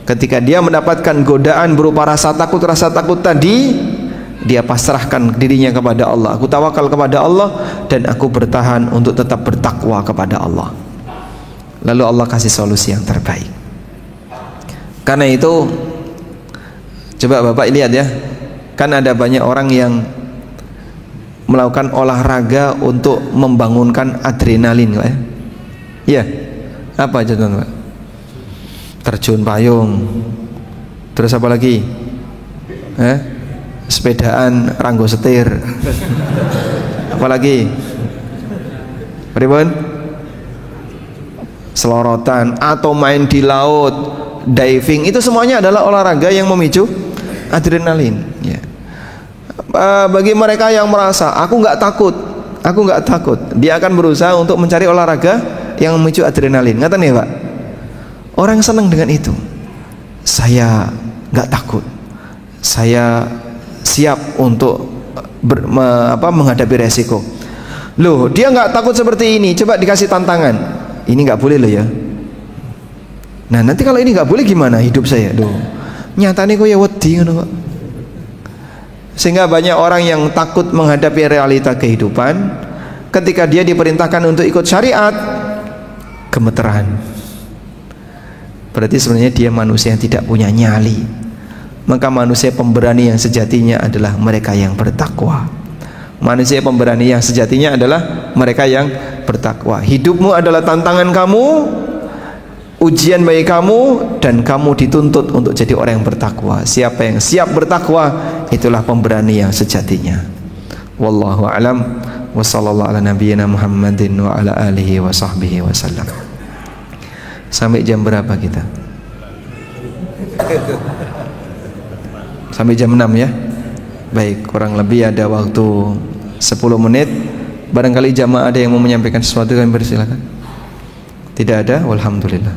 [SPEAKER 1] ketika dia mendapatkan godaan berupa rasa takut tadi, dia pasrahkan dirinya kepada Allah. Aku tawakal kepada Allah dan aku bertahan untuk tetap bertakwa kepada Allah. Lalu Allah kasih solusi yang terbaik. Karena itu coba Bapak lihat ya, kan ada banyak orang yang melakukan olahraga untuk membangunkan adrenalin, Pak. Ya, apa aja Pak? Terjun payung, terus apa lagi? Sepedaan, ranggo setir, apa lagi? Pripun? Selorotan atau main di laut, diving, itu semuanya adalah olahraga yang memicu adrenalin. Ya. Bagi mereka yang merasa aku nggak takut, dia akan berusaha untuk mencari olahraga yang memicu adrenalin. Ngata nih Pak, orang senang dengan itu. Saya nggak takut, saya siap untuk menghadapi resiko. Loh, dia nggak takut seperti ini. Coba dikasih tantangan. Ini nggak boleh loh ya. Nah nanti kalau ini nggak boleh gimana hidup saya? Loh, nyatanya kok ya wedi ngono kok. Sehingga banyak orang yang takut menghadapi realita kehidupan. Ketika dia diperintahkan untuk ikut syariat, gemeteran. Berarti sebenarnya dia manusia yang tidak punya nyali. Maka manusia pemberani yang sejatinya adalah mereka yang bertakwa. Manusia pemberani yang sejatinya adalah mereka yang bertakwa. Hidupmu adalah tantangan kamu, ujian bagi kamu, dan kamu dituntut untuk jadi orang yang bertakwa. Siapa yang siap bertakwa, itulah pemberani yang sejatinya. Wallahu a'lam. Wa sallallahu ala nabiyyina Muhammadin wa ala alihi wa sahbihi wasallam. Sampai jam berapa kita? Sampai jam 6 ya. Baik, kurang lebih ada waktu 10 menit. Barangkali jamaah ada yang mau menyampaikan sesuatu, kami persilakan. Tidak ada, walhamdulillah.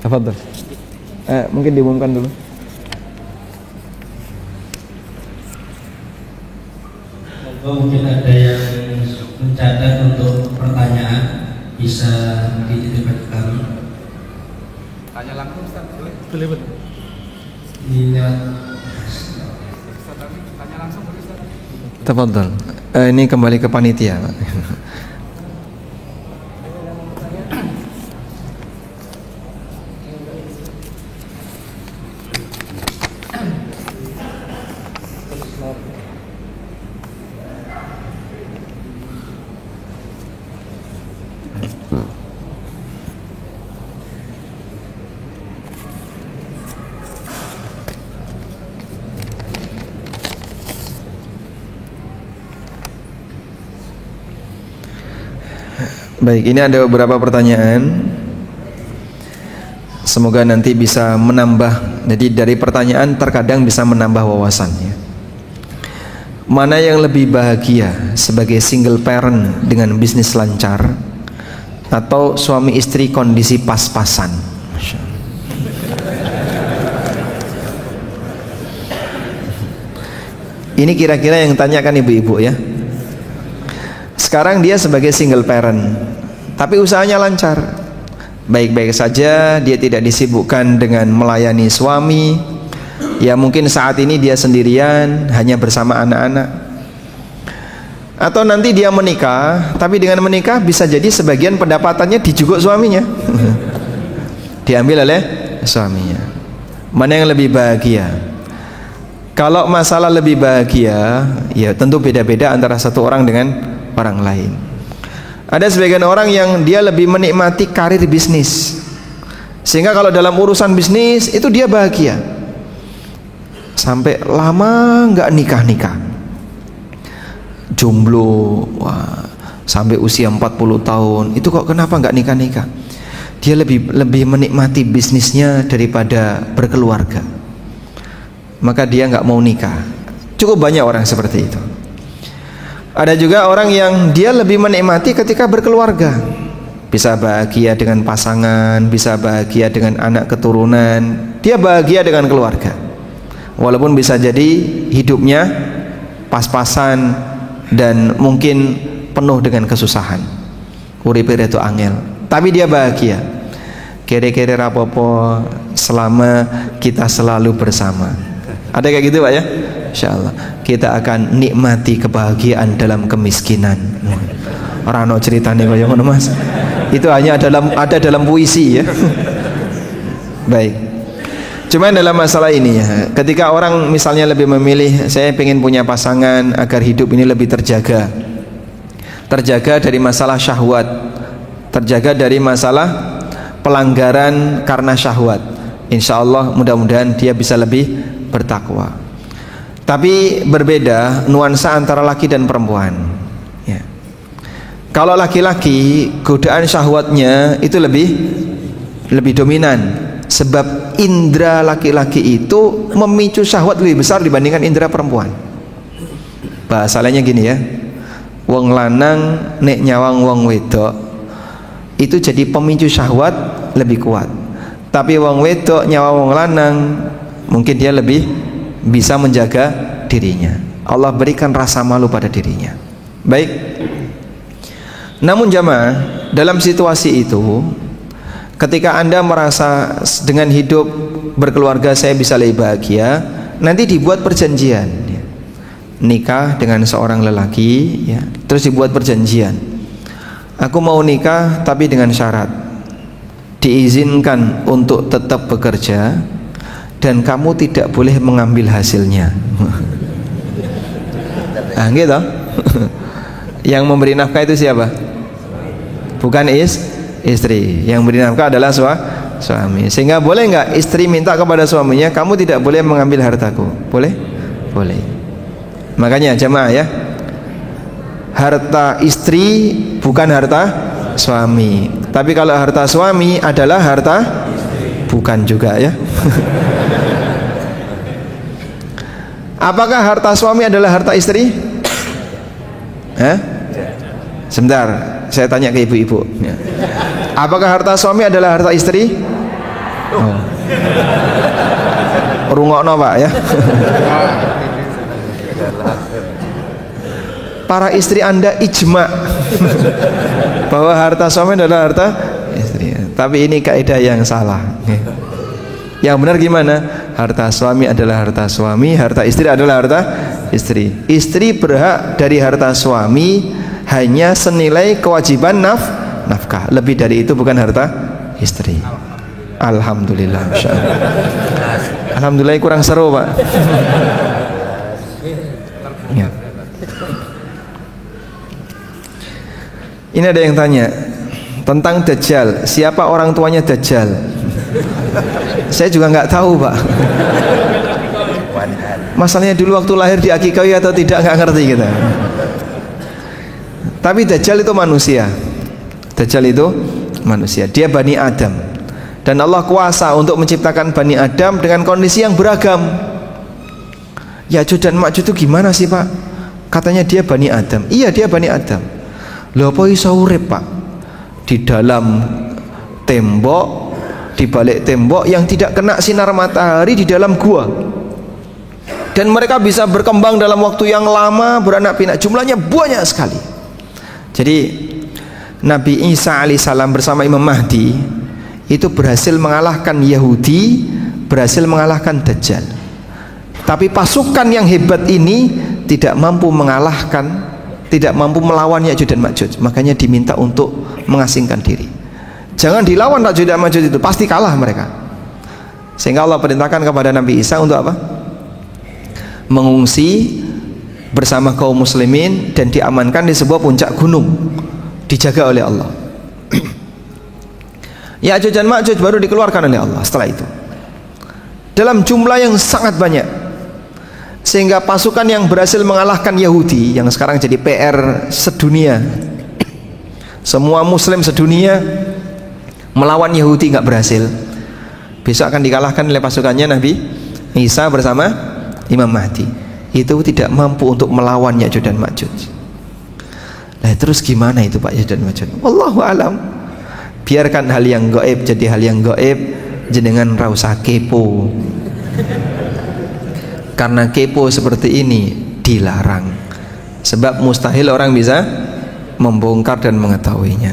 [SPEAKER 1] Tafadhol. Mungkin diumumkan dulu.
[SPEAKER 2] Mungkin ada yang mencatat untuk pertanyaan, bisa dititipkan ke kami.
[SPEAKER 3] Tanya langsung Ustaz, boleh?
[SPEAKER 2] Ini
[SPEAKER 3] Tanya langsung boleh Ustaz.
[SPEAKER 1] Tafadhol. Ini kembali ke panitia, Pak. Baik, ini ada beberapa pertanyaan. Semoga nanti bisa menambah. Jadi dari pertanyaan terkadang bisa menambah wawasannya. Mana yang lebih bahagia, sebagai single parent dengan bisnis lancar, atau suami istri kondisi pas-pasan? Ini kira-kira yang tanyakan ibu-ibu ya. Sekarang dia sebagai single parent, tapi usahanya lancar, baik-baik saja, dia tidak disibukkan dengan melayani suami. Ya mungkin saat ini dia sendirian, hanya bersama anak-anak. Atau nanti dia menikah, tapi dengan menikah bisa jadi sebagian pendapatannya dijuguk suaminya. Diambil oleh suaminya. Mana yang lebih bahagia? Kalau masalah lebih bahagia, ya tentu beda-beda antara satu orang dengan orang lain. Ada sebagian orang yang dia lebih menikmati karir bisnis, sehingga kalau dalam urusan bisnis itu dia bahagia, sampai lama nggak nikah-nikah, jomblo, wah, sampai usia 40 tahun. Itu kok kenapa nggak nikah-nikah? Dia lebih menikmati bisnisnya daripada berkeluarga, maka dia nggak mau nikah. Cukup banyak orang seperti itu. Ada juga orang yang dia lebih menikmati ketika berkeluarga, bisa bahagia dengan pasangan, bisa bahagia dengan anak keturunan, dia bahagia dengan keluarga, walaupun bisa jadi hidupnya pas-pasan dan mungkin penuh dengan kesusahan, urip itu angel, tapi dia bahagia. Kere-kere rapopo selama kita selalu bersama. Ada kayak gitu Pak ya? Insyaallah kita akan nikmati kebahagiaan dalam kemiskinan. Rano ceritanya kaya ngono Mas. Itu hanya ada dalam puisi ya. Baik. Cuma dalam masalah ini ya, ketika orang misalnya lebih memilih, saya pengen punya pasangan agar hidup ini lebih terjaga dari masalah syahwat, terjaga dari masalah pelanggaran karena syahwat. Insya Allah mudah-mudahan dia bisa lebih bertakwa. Tapi berbeda nuansa antara laki dan perempuan ya. Kalau laki-laki godaan syahwatnya itu lebih dominan, sebab indera laki-laki itu memicu syahwat lebih besar dibandingkan indera perempuan. Bahasa lainnya gini ya, wong lanang nek nyawang wong wedok itu jadi pemicu syahwat lebih kuat. Tapi wong wedok nyawa wong lanang mungkin dia lebih bisa menjaga dirinya. Allah berikan rasa malu pada dirinya. Baik. Namun jamaah, dalam situasi itu, ketika Anda merasa dengan hidup berkeluarga saya bisa lebih bahagia, nanti dibuat perjanjian ya. Nikah dengan seorang lelaki ya, terus dibuat perjanjian. Aku mau nikah tapi dengan syarat diizinkan untuk tetap bekerja dan kamu tidak boleh mengambil hasilnya. Nah gitu. Yang memberi nafkah itu siapa? Bukan istri. Yang memberi nafkah adalah suami. Sehingga boleh nggak istri minta kepada suaminya, kamu tidak boleh mengambil hartaku? Boleh? Boleh. Makanya jamaah ya, harta istri bukan harta suami. Tapi kalau harta suami adalah harta bukan juga ya. Apakah harta suami adalah harta istri? Sebentar, saya tanya ke ibu-ibu ya. Apakah harta suami adalah harta istri? Oh. Rungokno Pak ya. Para istri Anda ijma bahwa harta suami adalah harta istri. Tapi ini kaidah yang salah. Yang benar gimana? Harta suami adalah harta suami, harta istri adalah harta istri. Istri berhak dari harta suami hanya senilai kewajiban nafkah. Lebih dari itu bukan harta istri. Alhamdulillah. Alhamdulillah kurang seru Pak. Ya. Ini ada yang tanya tentang Dajjal. Siapa orang tuanya Dajjal? Saya juga nggak tahu Pak. Masalahnya dulu waktu lahir diakikahi atau tidak nggak ngerti kita. Tapi Dajjal itu manusia. Dajjal itu manusia, dia Bani Adam. Dan Allah kuasa untuk menciptakan Bani Adam dengan kondisi yang beragam. Ya'juj dan Ma'juj itu gimana sih Pak? Katanya dia Bani Adam. Iya, dia Bani Adam. Lho apa iso urip Pak? Di dalam tembok, di balik tembok yang tidak kena sinar matahari, di dalam gua. Dan mereka bisa berkembang dalam waktu yang lama, beranak pinak, jumlahnya banyak sekali. Jadi Nabi Isa alaihissalam bersama Imam Mahdi itu berhasil mengalahkan Yahudi, berhasil mengalahkan Dajjal. Tapi pasukan yang hebat ini tidak mampu mengalahkan, tidak mampu melawan Ya'juj dan Ma'juj. Makanya diminta untuk mengasingkan diri. Jangan dilawan Ya'juj dan Ma'juj, itu pasti kalah mereka. Sehingga Allah perintahkan kepada Nabi Isa untuk apa? Mengungsi bersama kaum muslimin dan diamankan di sebuah puncak gunung, dijaga oleh Allah. Ya'juj dan Ma'juj baru dikeluarkan oleh Allah setelah itu dalam jumlah yang sangat banyak, sehingga pasukan yang berhasil mengalahkan Yahudi yang sekarang jadi PR sedunia, semua muslim sedunia melawan Yahudi nggak berhasil, besok akan dikalahkan oleh pasukannya Nabi Isa bersama Imam Mahdi. Itu tidak mampu untuk melawan Ya'juj dan Ma'juj. Nah terus gimana itu Pak Ya'juj dan Ma'juj? Wallahu alam. Biarkan hal yang gaib jadi hal yang gaib, jenengan ra usah kepo. Karena kepo seperti ini dilarang. Sebab mustahil orang bisa membongkar dan mengetahuinya.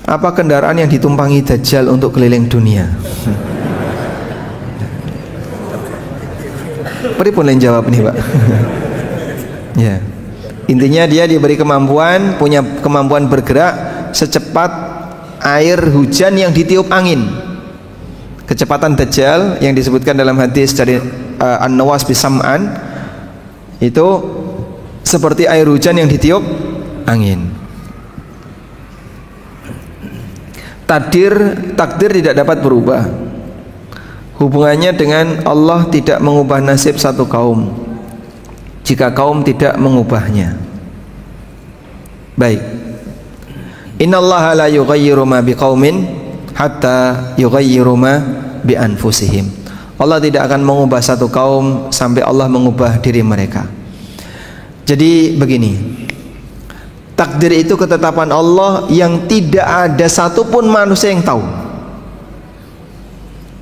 [SPEAKER 1] Apa kendaraan yang ditumpangi Dajjal untuk keliling dunia? Pripun yang jawab nih Pak? Ya, intinya dia diberi kemampuan, punya kemampuan bergerak secepat air hujan yang ditiup angin. Kecepatan Dajjal yang disebutkan dalam hadis dari An-Nawas bin Sam'an itu seperti air hujan yang ditiup angin. Takdir tidak dapat berubah. Hubungannya dengan Allah tidak mengubah nasib satu kaum jika kaum tidak mengubahnya. Baik. Innallaha la yughayyiru ma biqaumin hatta yughayyiru ma bi anfusihim. Allah tidak akan mengubah satu kaum sampai Allah mengubah diri mereka. Jadi begini, takdir itu ketetapan Allah yang tidak ada satupun manusia yang tahu.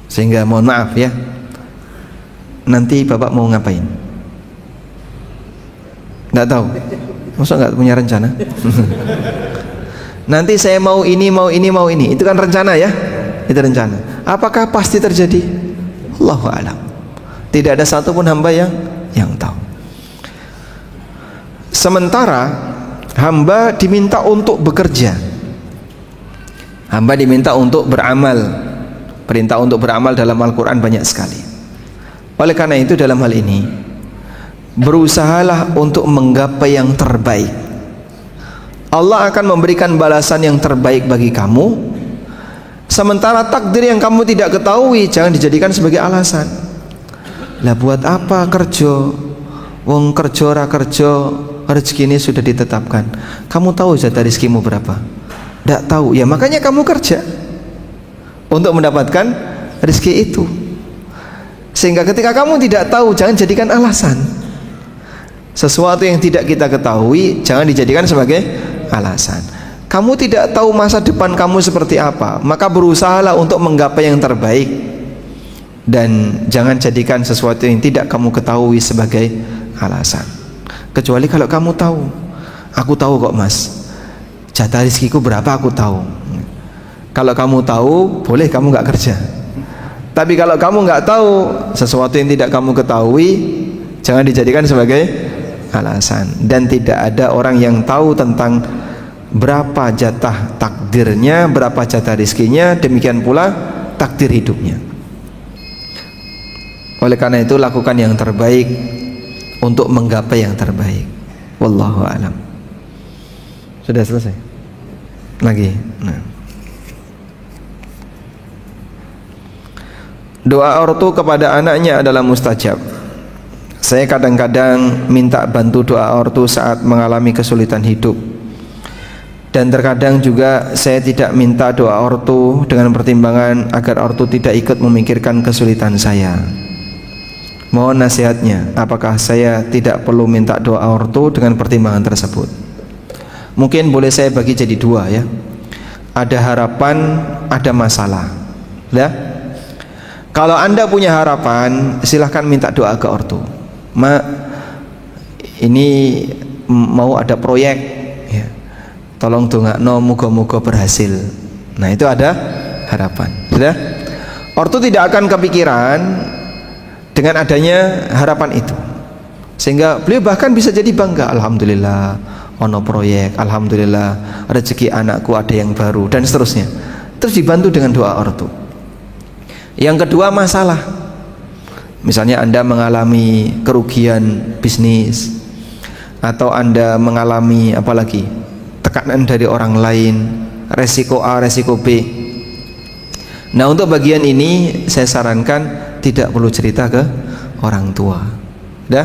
[SPEAKER 1] Sehingga mohon maaf ya, nanti Bapak mau ngapain? Nggak tahu. Masa nggak punya rencana? Nanti saya mau ini, mau ini, mau ini. Itu kan rencana ya? Itu rencana. Apakah pasti terjadi? Allahu a'lam. Tidak ada satupun hamba yang tahu. Sementara hamba diminta untuk bekerja, hamba diminta untuk beramal. Perintah untuk beramal dalam Al-Quran banyak sekali. Oleh karena itu dalam hal ini berusahalah untuk menggapai yang terbaik. Allah akan memberikan balasan yang terbaik bagi kamu. Sementara takdir yang kamu tidak ketahui jangan dijadikan sebagai alasan. Lah buat apa kerja? Wong kerja ora kerja, rezeki ini sudah ditetapkan. Kamu tahu jatah rezekimu berapa? Tidak tahu. Ya makanya kamu kerja untuk mendapatkan rezeki itu. Sehingga ketika kamu tidak tahu, jangan jadikan alasan. Sesuatu yang tidak kita ketahui jangan dijadikan sebagai alasan. Kamu tidak tahu masa depan kamu seperti apa, maka berusahalah untuk menggapai yang terbaik. Dan jangan jadikan sesuatu yang tidak kamu ketahui sebagai alasan. Kecuali kalau kamu tahu. Aku tahu kok Mas, jatah rezekiku berapa aku tahu. Kalau kamu tahu, boleh kamu nggak kerja. Tapi kalau kamu nggak tahu sesuatu yang tidak kamu ketahui, jangan dijadikan sebagai alasan. Dan tidak ada orang yang tahu tentang berapa jatah takdirnya, berapa jatah rezekinya, demikian pula takdir hidupnya. Oleh karena itu lakukan yang terbaik untuk menggapai yang terbaik. Wallahu a'lam. Sudah selesai? Lagi. Nah. Doa ortu kepada anaknya adalah mustajab. Saya kadang-kadang minta bantu doa ortu saat mengalami kesulitan hidup. Dan terkadang juga saya tidak minta doa ortu dengan pertimbangan agar ortu tidak ikut memikirkan kesulitan saya. Mohon nasihatnya, apakah saya tidak perlu minta doa ortu dengan pertimbangan tersebut? Mungkin boleh saya bagi jadi dua ya. Ada harapan, ada masalah. Ya. Kalau Anda punya harapan, silahkan minta doa ke ortu. Ini mau ada proyek, ya. Tolong dongakno muga-muga berhasil. Nah itu ada harapan. Sudah? Ortu tidak akan kepikiran dengan adanya harapan itu, sehingga beliau bahkan bisa jadi bangga. Alhamdulillah ono proyek, alhamdulillah rezeki anakku ada yang baru, dan seterusnya. Terus dibantu dengan doa ortu. Yang kedua masalah, misalnya Anda mengalami kerugian bisnis, atau Anda mengalami apalagi tekanan dari orang lain, resiko A, resiko B. Nah untuk bagian ini saya sarankan tidak perlu cerita ke orang tua. Dah?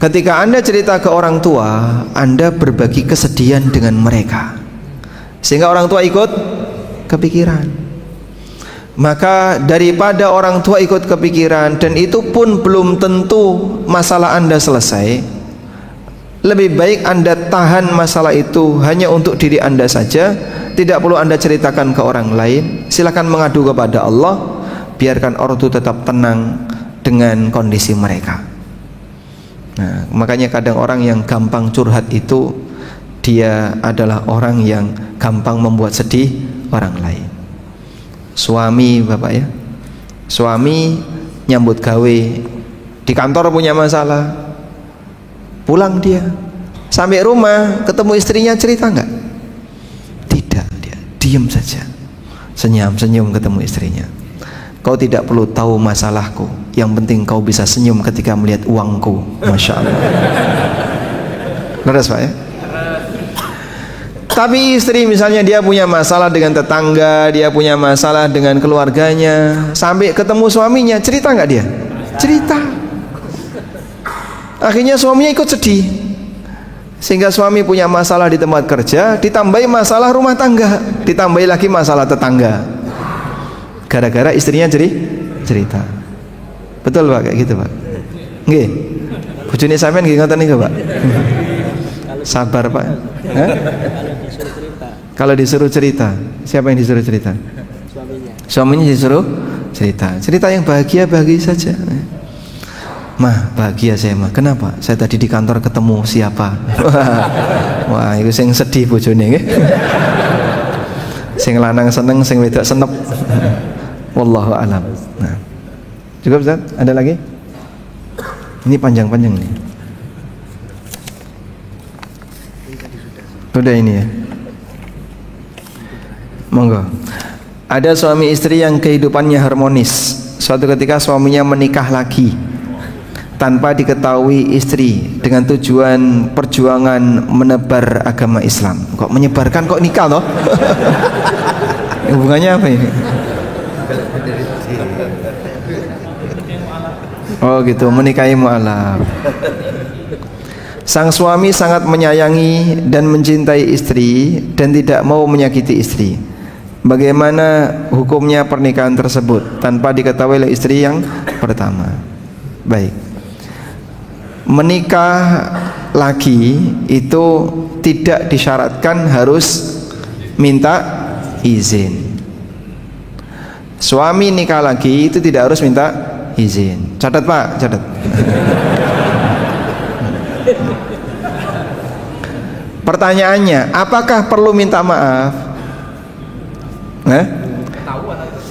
[SPEAKER 1] Ketika Anda cerita ke orang tua, Anda berbagi kesedihan dengan mereka, sehingga orang tua ikut kepikiran. Maka daripada orang tua ikut kepikiran dan itu pun belum tentu masalah Anda selesai, lebih baik Anda tahan masalah itu hanya untuk diri Anda saja, tidak perlu Anda ceritakan ke orang lain. Silakan mengadu kepada Allah, biarkan orang itu tetap tenang dengan kondisi mereka. Nah, makanya kadang orang yang gampang curhat itu dia adalah orang yang gampang membuat sedih orang lain. Suami, bapak ya, suami nyambut gawe di kantor punya masalah, pulang dia sampai rumah ketemu istrinya, cerita nggak? Tidak, dia diam saja, senyum ketemu istrinya. Kau tidak perlu tahu masalahku, yang penting kau bisa senyum ketika melihat uangku. Masya Allah. Leres pak ya. Tapi istri misalnya dia punya masalah dengan tetangga, dia punya masalah dengan keluarganya, sampai ketemu suaminya, cerita nggak dia? Cerita. Akhirnya suaminya ikut sedih, sehingga suami punya masalah di tempat kerja, ditambahi masalah rumah tangga, ditambahi lagi masalah tetangga, gara-gara istrinya cerita. Betul pak, kayak gitu pak? Nggih. Bojone sampean nggih ngoten niku pak? Sabar pak. Kalau disuruh cerita, siapa yang disuruh cerita? Suaminya disuruh cerita. Cerita yang bahagia saja. Mah, bahagia saya mah. Kenapa? Saya tadi di kantor ketemu siapa? Wah, itu sing sedih bojone nggih. Sing lanang seneng, sing wedok senep. Wallahu alam. Nah. Cukup Ustaz? Ada lagi? Ini panjang-panjang nih. Sudah ini ya. Monggo. Ada suami istri yang kehidupannya harmonis. Suatu ketika suaminya menikah lagi tanpa diketahui istri, dengan tujuan perjuangan menebar agama Islam. Kok menyebarkan, kok nikah loh? Hubungannya apa ini? Oh gitu, menikahi mu'alaf. Sang suami sangat menyayangi dan mencintai istri dan tidak mau menyakiti istri. Bagaimana hukumnya pernikahan tersebut tanpa diketahui oleh istri yang pertama? Baik. Menikah lagi itu tidak disyaratkan harus minta izin. Suami nikah lagi itu tidak harus minta izin. Catat pak, catat. Pertanyaannya, apakah perlu minta maaf?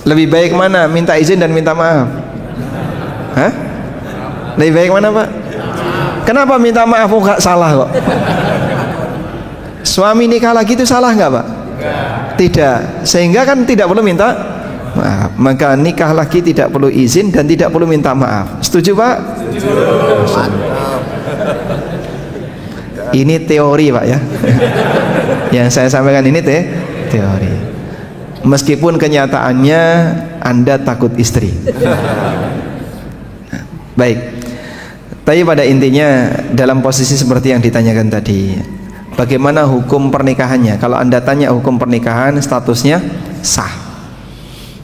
[SPEAKER 1] Lebih baik mana, minta izin dan minta maaf? Hah? Lebih baik mana pak? Kenapa minta maaf nggak salah kok? Suami nikah lagi itu salah nggak pak? Tidak. Sehingga kan tidak perlu minta maaf. Maka nikah lagi tidak perlu izin dan tidak perlu minta maaf. Setuju pak? Setuju. Ini teori pak ya. Yang saya sampaikan ini teori. Meskipun kenyataannya Anda takut istri. Baik. Tapi pada intinya dalam posisi seperti yang ditanyakan tadi, bagaimana hukum pernikahannya? Kalau Anda tanya hukum pernikahan, statusnya sah,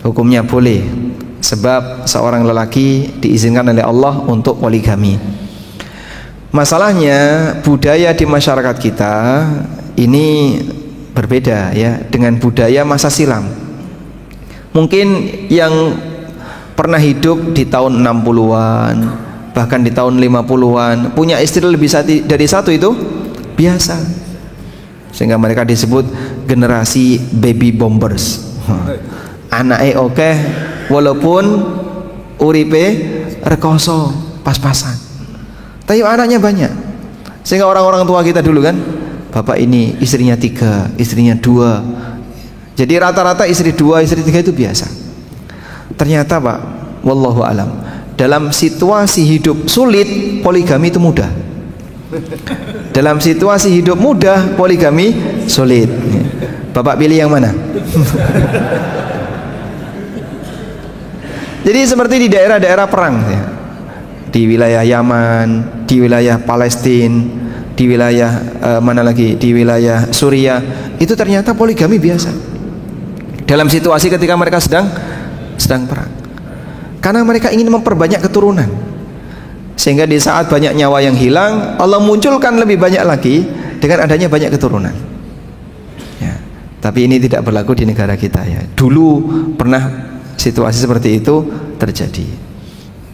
[SPEAKER 1] hukumnya boleh, sebab seorang lelaki diizinkan oleh Allah untuk poligami. Masalahnya budaya di masyarakat kita ini berbeda ya dengan budaya masa silam. Mungkin yang pernah hidup di tahun 60-an, bahkan di tahun 50-an, punya istri lebih dari satu itu biasa, sehingga mereka disebut generasi baby boomers. Anaknya oke, walaupun uripe rekoso pas-pasan, tapi anaknya banyak. Sehingga orang-orang tua kita dulu kan, bapak ini istrinya 3, istrinya 2, jadi rata-rata istri 2, istri 3 itu biasa. Ternyata Pak, wallahu alam, dalam situasi hidup sulit poligami itu mudah. Dalam situasi hidup mudah poligami sulit. Bapak pilih yang mana? Jadi seperti di daerah-daerah perang ya, di wilayah Yaman, di wilayah Palestina, di wilayah mana lagi, di wilayah Suriah, itu ternyata poligami biasa dalam situasi ketika mereka sedang perang, karena mereka ingin memperbanyak keturunan, sehingga di saat banyak nyawa yang hilang, Allah munculkan lebih banyak lagi dengan adanya banyak keturunan ya. Tapi ini tidak berlaku di negara kita ya. Dulu pernah situasi seperti itu terjadi.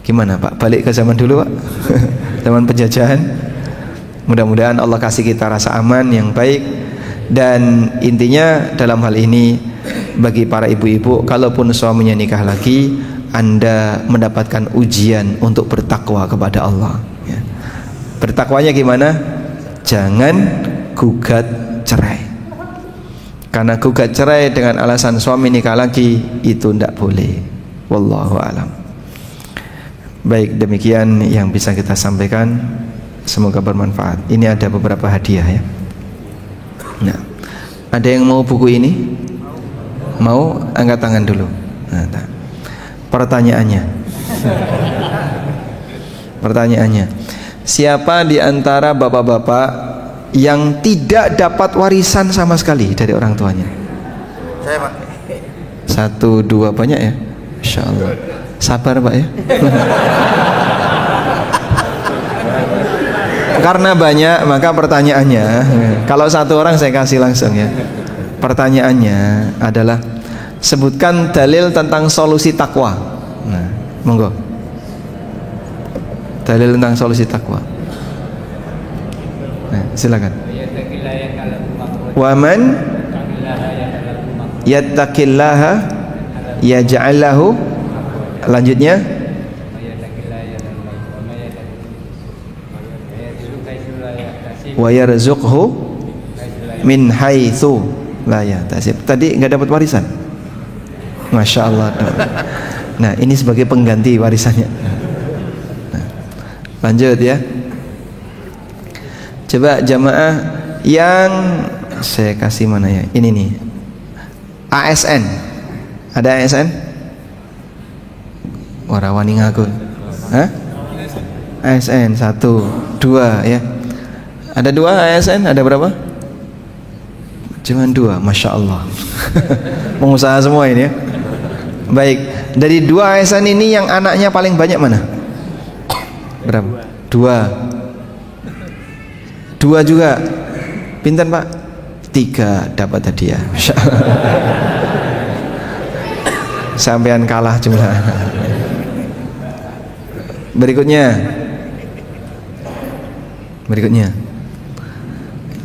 [SPEAKER 1] Gimana Pak? Balik ke zaman dulu Pak. Zaman penjajahan. Mudah-mudahan Allah kasih kita rasa aman yang baik. Dan intinya dalam hal ini, bagi para ibu-ibu, kalaupun suaminya nikah lagi, Anda mendapatkan ujian untuk bertakwa kepada Allah ya. Bertakwanya gimana? Jangan gugat cerai, karena gugat cerai dengan alasan suami nikah lagi itu tidak boleh. Wallahu alam. Baik, demikian yang bisa kita sampaikan, semoga bermanfaat. Ini ada beberapa hadiah ya. Nah, ada yang mau buku ini? Mau? Angkat tangan dulu. Nah, pertanyaannya, siapa di antara bapak-bapak yang tidak dapat warisan sama sekali dari orang tuanya?
[SPEAKER 4] Saya Pak.
[SPEAKER 1] 1, 2, banyak ya? Insya Allah. Sabar Pak ya. Karena banyak, maka pertanyaannya, kalau 1 orang saya kasih langsung ya. Pertanyaannya adalah, sebutkan dalil tentang solusi takwa. Nah, monggo. Dalil tentang solusi takwa. Nah, silakan. Wa man yattaqillaha yaj'al lahu, lanjutnya, wa yarzuqhu min haitsu la yahtasib. Tadi nggak dapat warisan. Masya Allah. Nah, ini sebagai pengganti warisannya. Nah, lanjut ya. Coba jamaah yang saya kasih mana ya? Ini nih. ASN. Ada ASN? Warawani ngaku. Hah? ASN 1, 2 ya. Ada 2 ASN? Ada berapa? Cuman 2, Masya Allah. Pengusaha semua ini ya. Baik, dari 2 ASN ini yang anaknya paling banyak mana? Berapa? 2 juga. Pinten Pak? 3 dapat hadiah. Masya Allah. Sampean kalah jumlah. Berikutnya,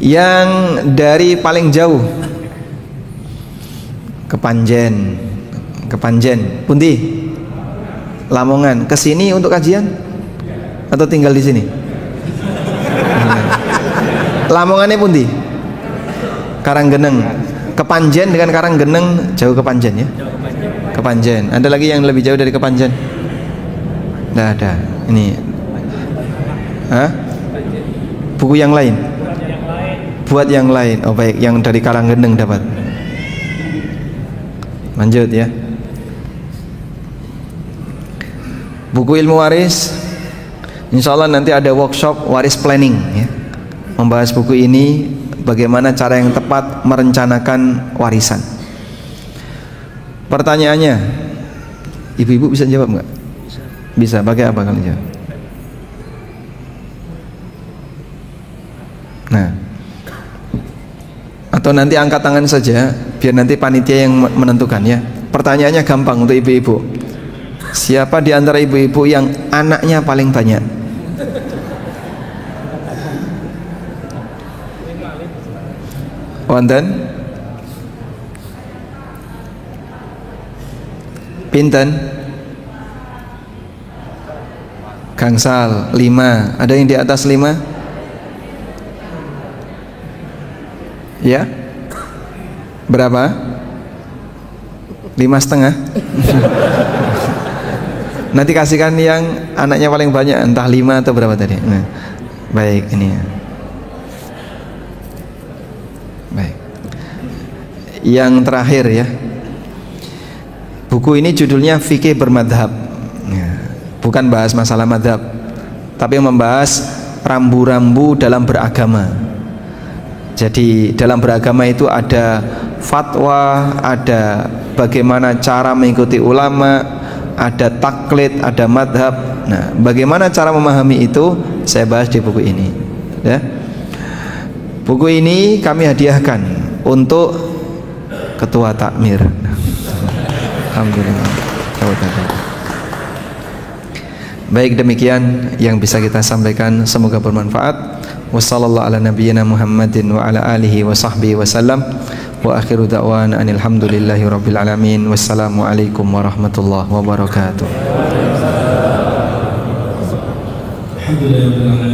[SPEAKER 1] yang dari paling jauh, Kepanjen, pundi? Lamongan, kesini untuk kajian atau tinggal di sini? Lamongannya pundi? Karanggeneng. Kepanjen dengan Karanggeneng jauh Kepanjen ya? Kepanjen. Ada lagi yang lebih jauh dari Kepanjen? Tidak ada. Ini. Hah? Buku yang lain? Buat yang lain. Oh baik, yang dari Karanggeneng dapat. Lanjut ya. Buku ilmu waris, insya Allah nanti ada workshop waris planning ya. Membahas buku ini bagaimana cara yang tepat merencanakan warisan. Pertanyaannya, ibu-ibu bisa jawab nggak? Bisa. Pakai apa kalian jawab? Nah, atau nanti angkat tangan saja, biar nanti panitia yang menentukan ya. Pertanyaannya gampang untuk ibu-ibu. Siapa di antara ibu-ibu yang anaknya paling banyak? Wonten? Pinten? Gangsal 5. Ada yang di atas 5? Ya? Berapa? 5,5. Nanti kasihkan yang anaknya paling banyak, entah 5 atau berapa tadi. Nah, baik ini ya. Baik. Yang terakhir ya. Buku ini judulnya Fikih Bermadhab. Ya, bukan bahas masalah madhab, tapi membahas rambu-rambu dalam beragama. Jadi dalam beragama itu ada fatwa, ada bagaimana cara mengikuti ulama, ada taklid, ada madhab. Nah, bagaimana cara memahami itu saya bahas di buku ini ya. Buku ini kami hadiahkan untuk ketua takmir. Alhamdulillah. Baik, demikian yang bisa kita sampaikan, semoga bermanfaat. Wassallallahu ala nabiyyina Muhammadin wa ala alihi wa sahbihi wasallam. Wa akhiru da'wana anil hamdulillahi rabbil alamin. Wassalamualaikum warahmatullahi wabarakatuh.
[SPEAKER 2] Alhamdulillah.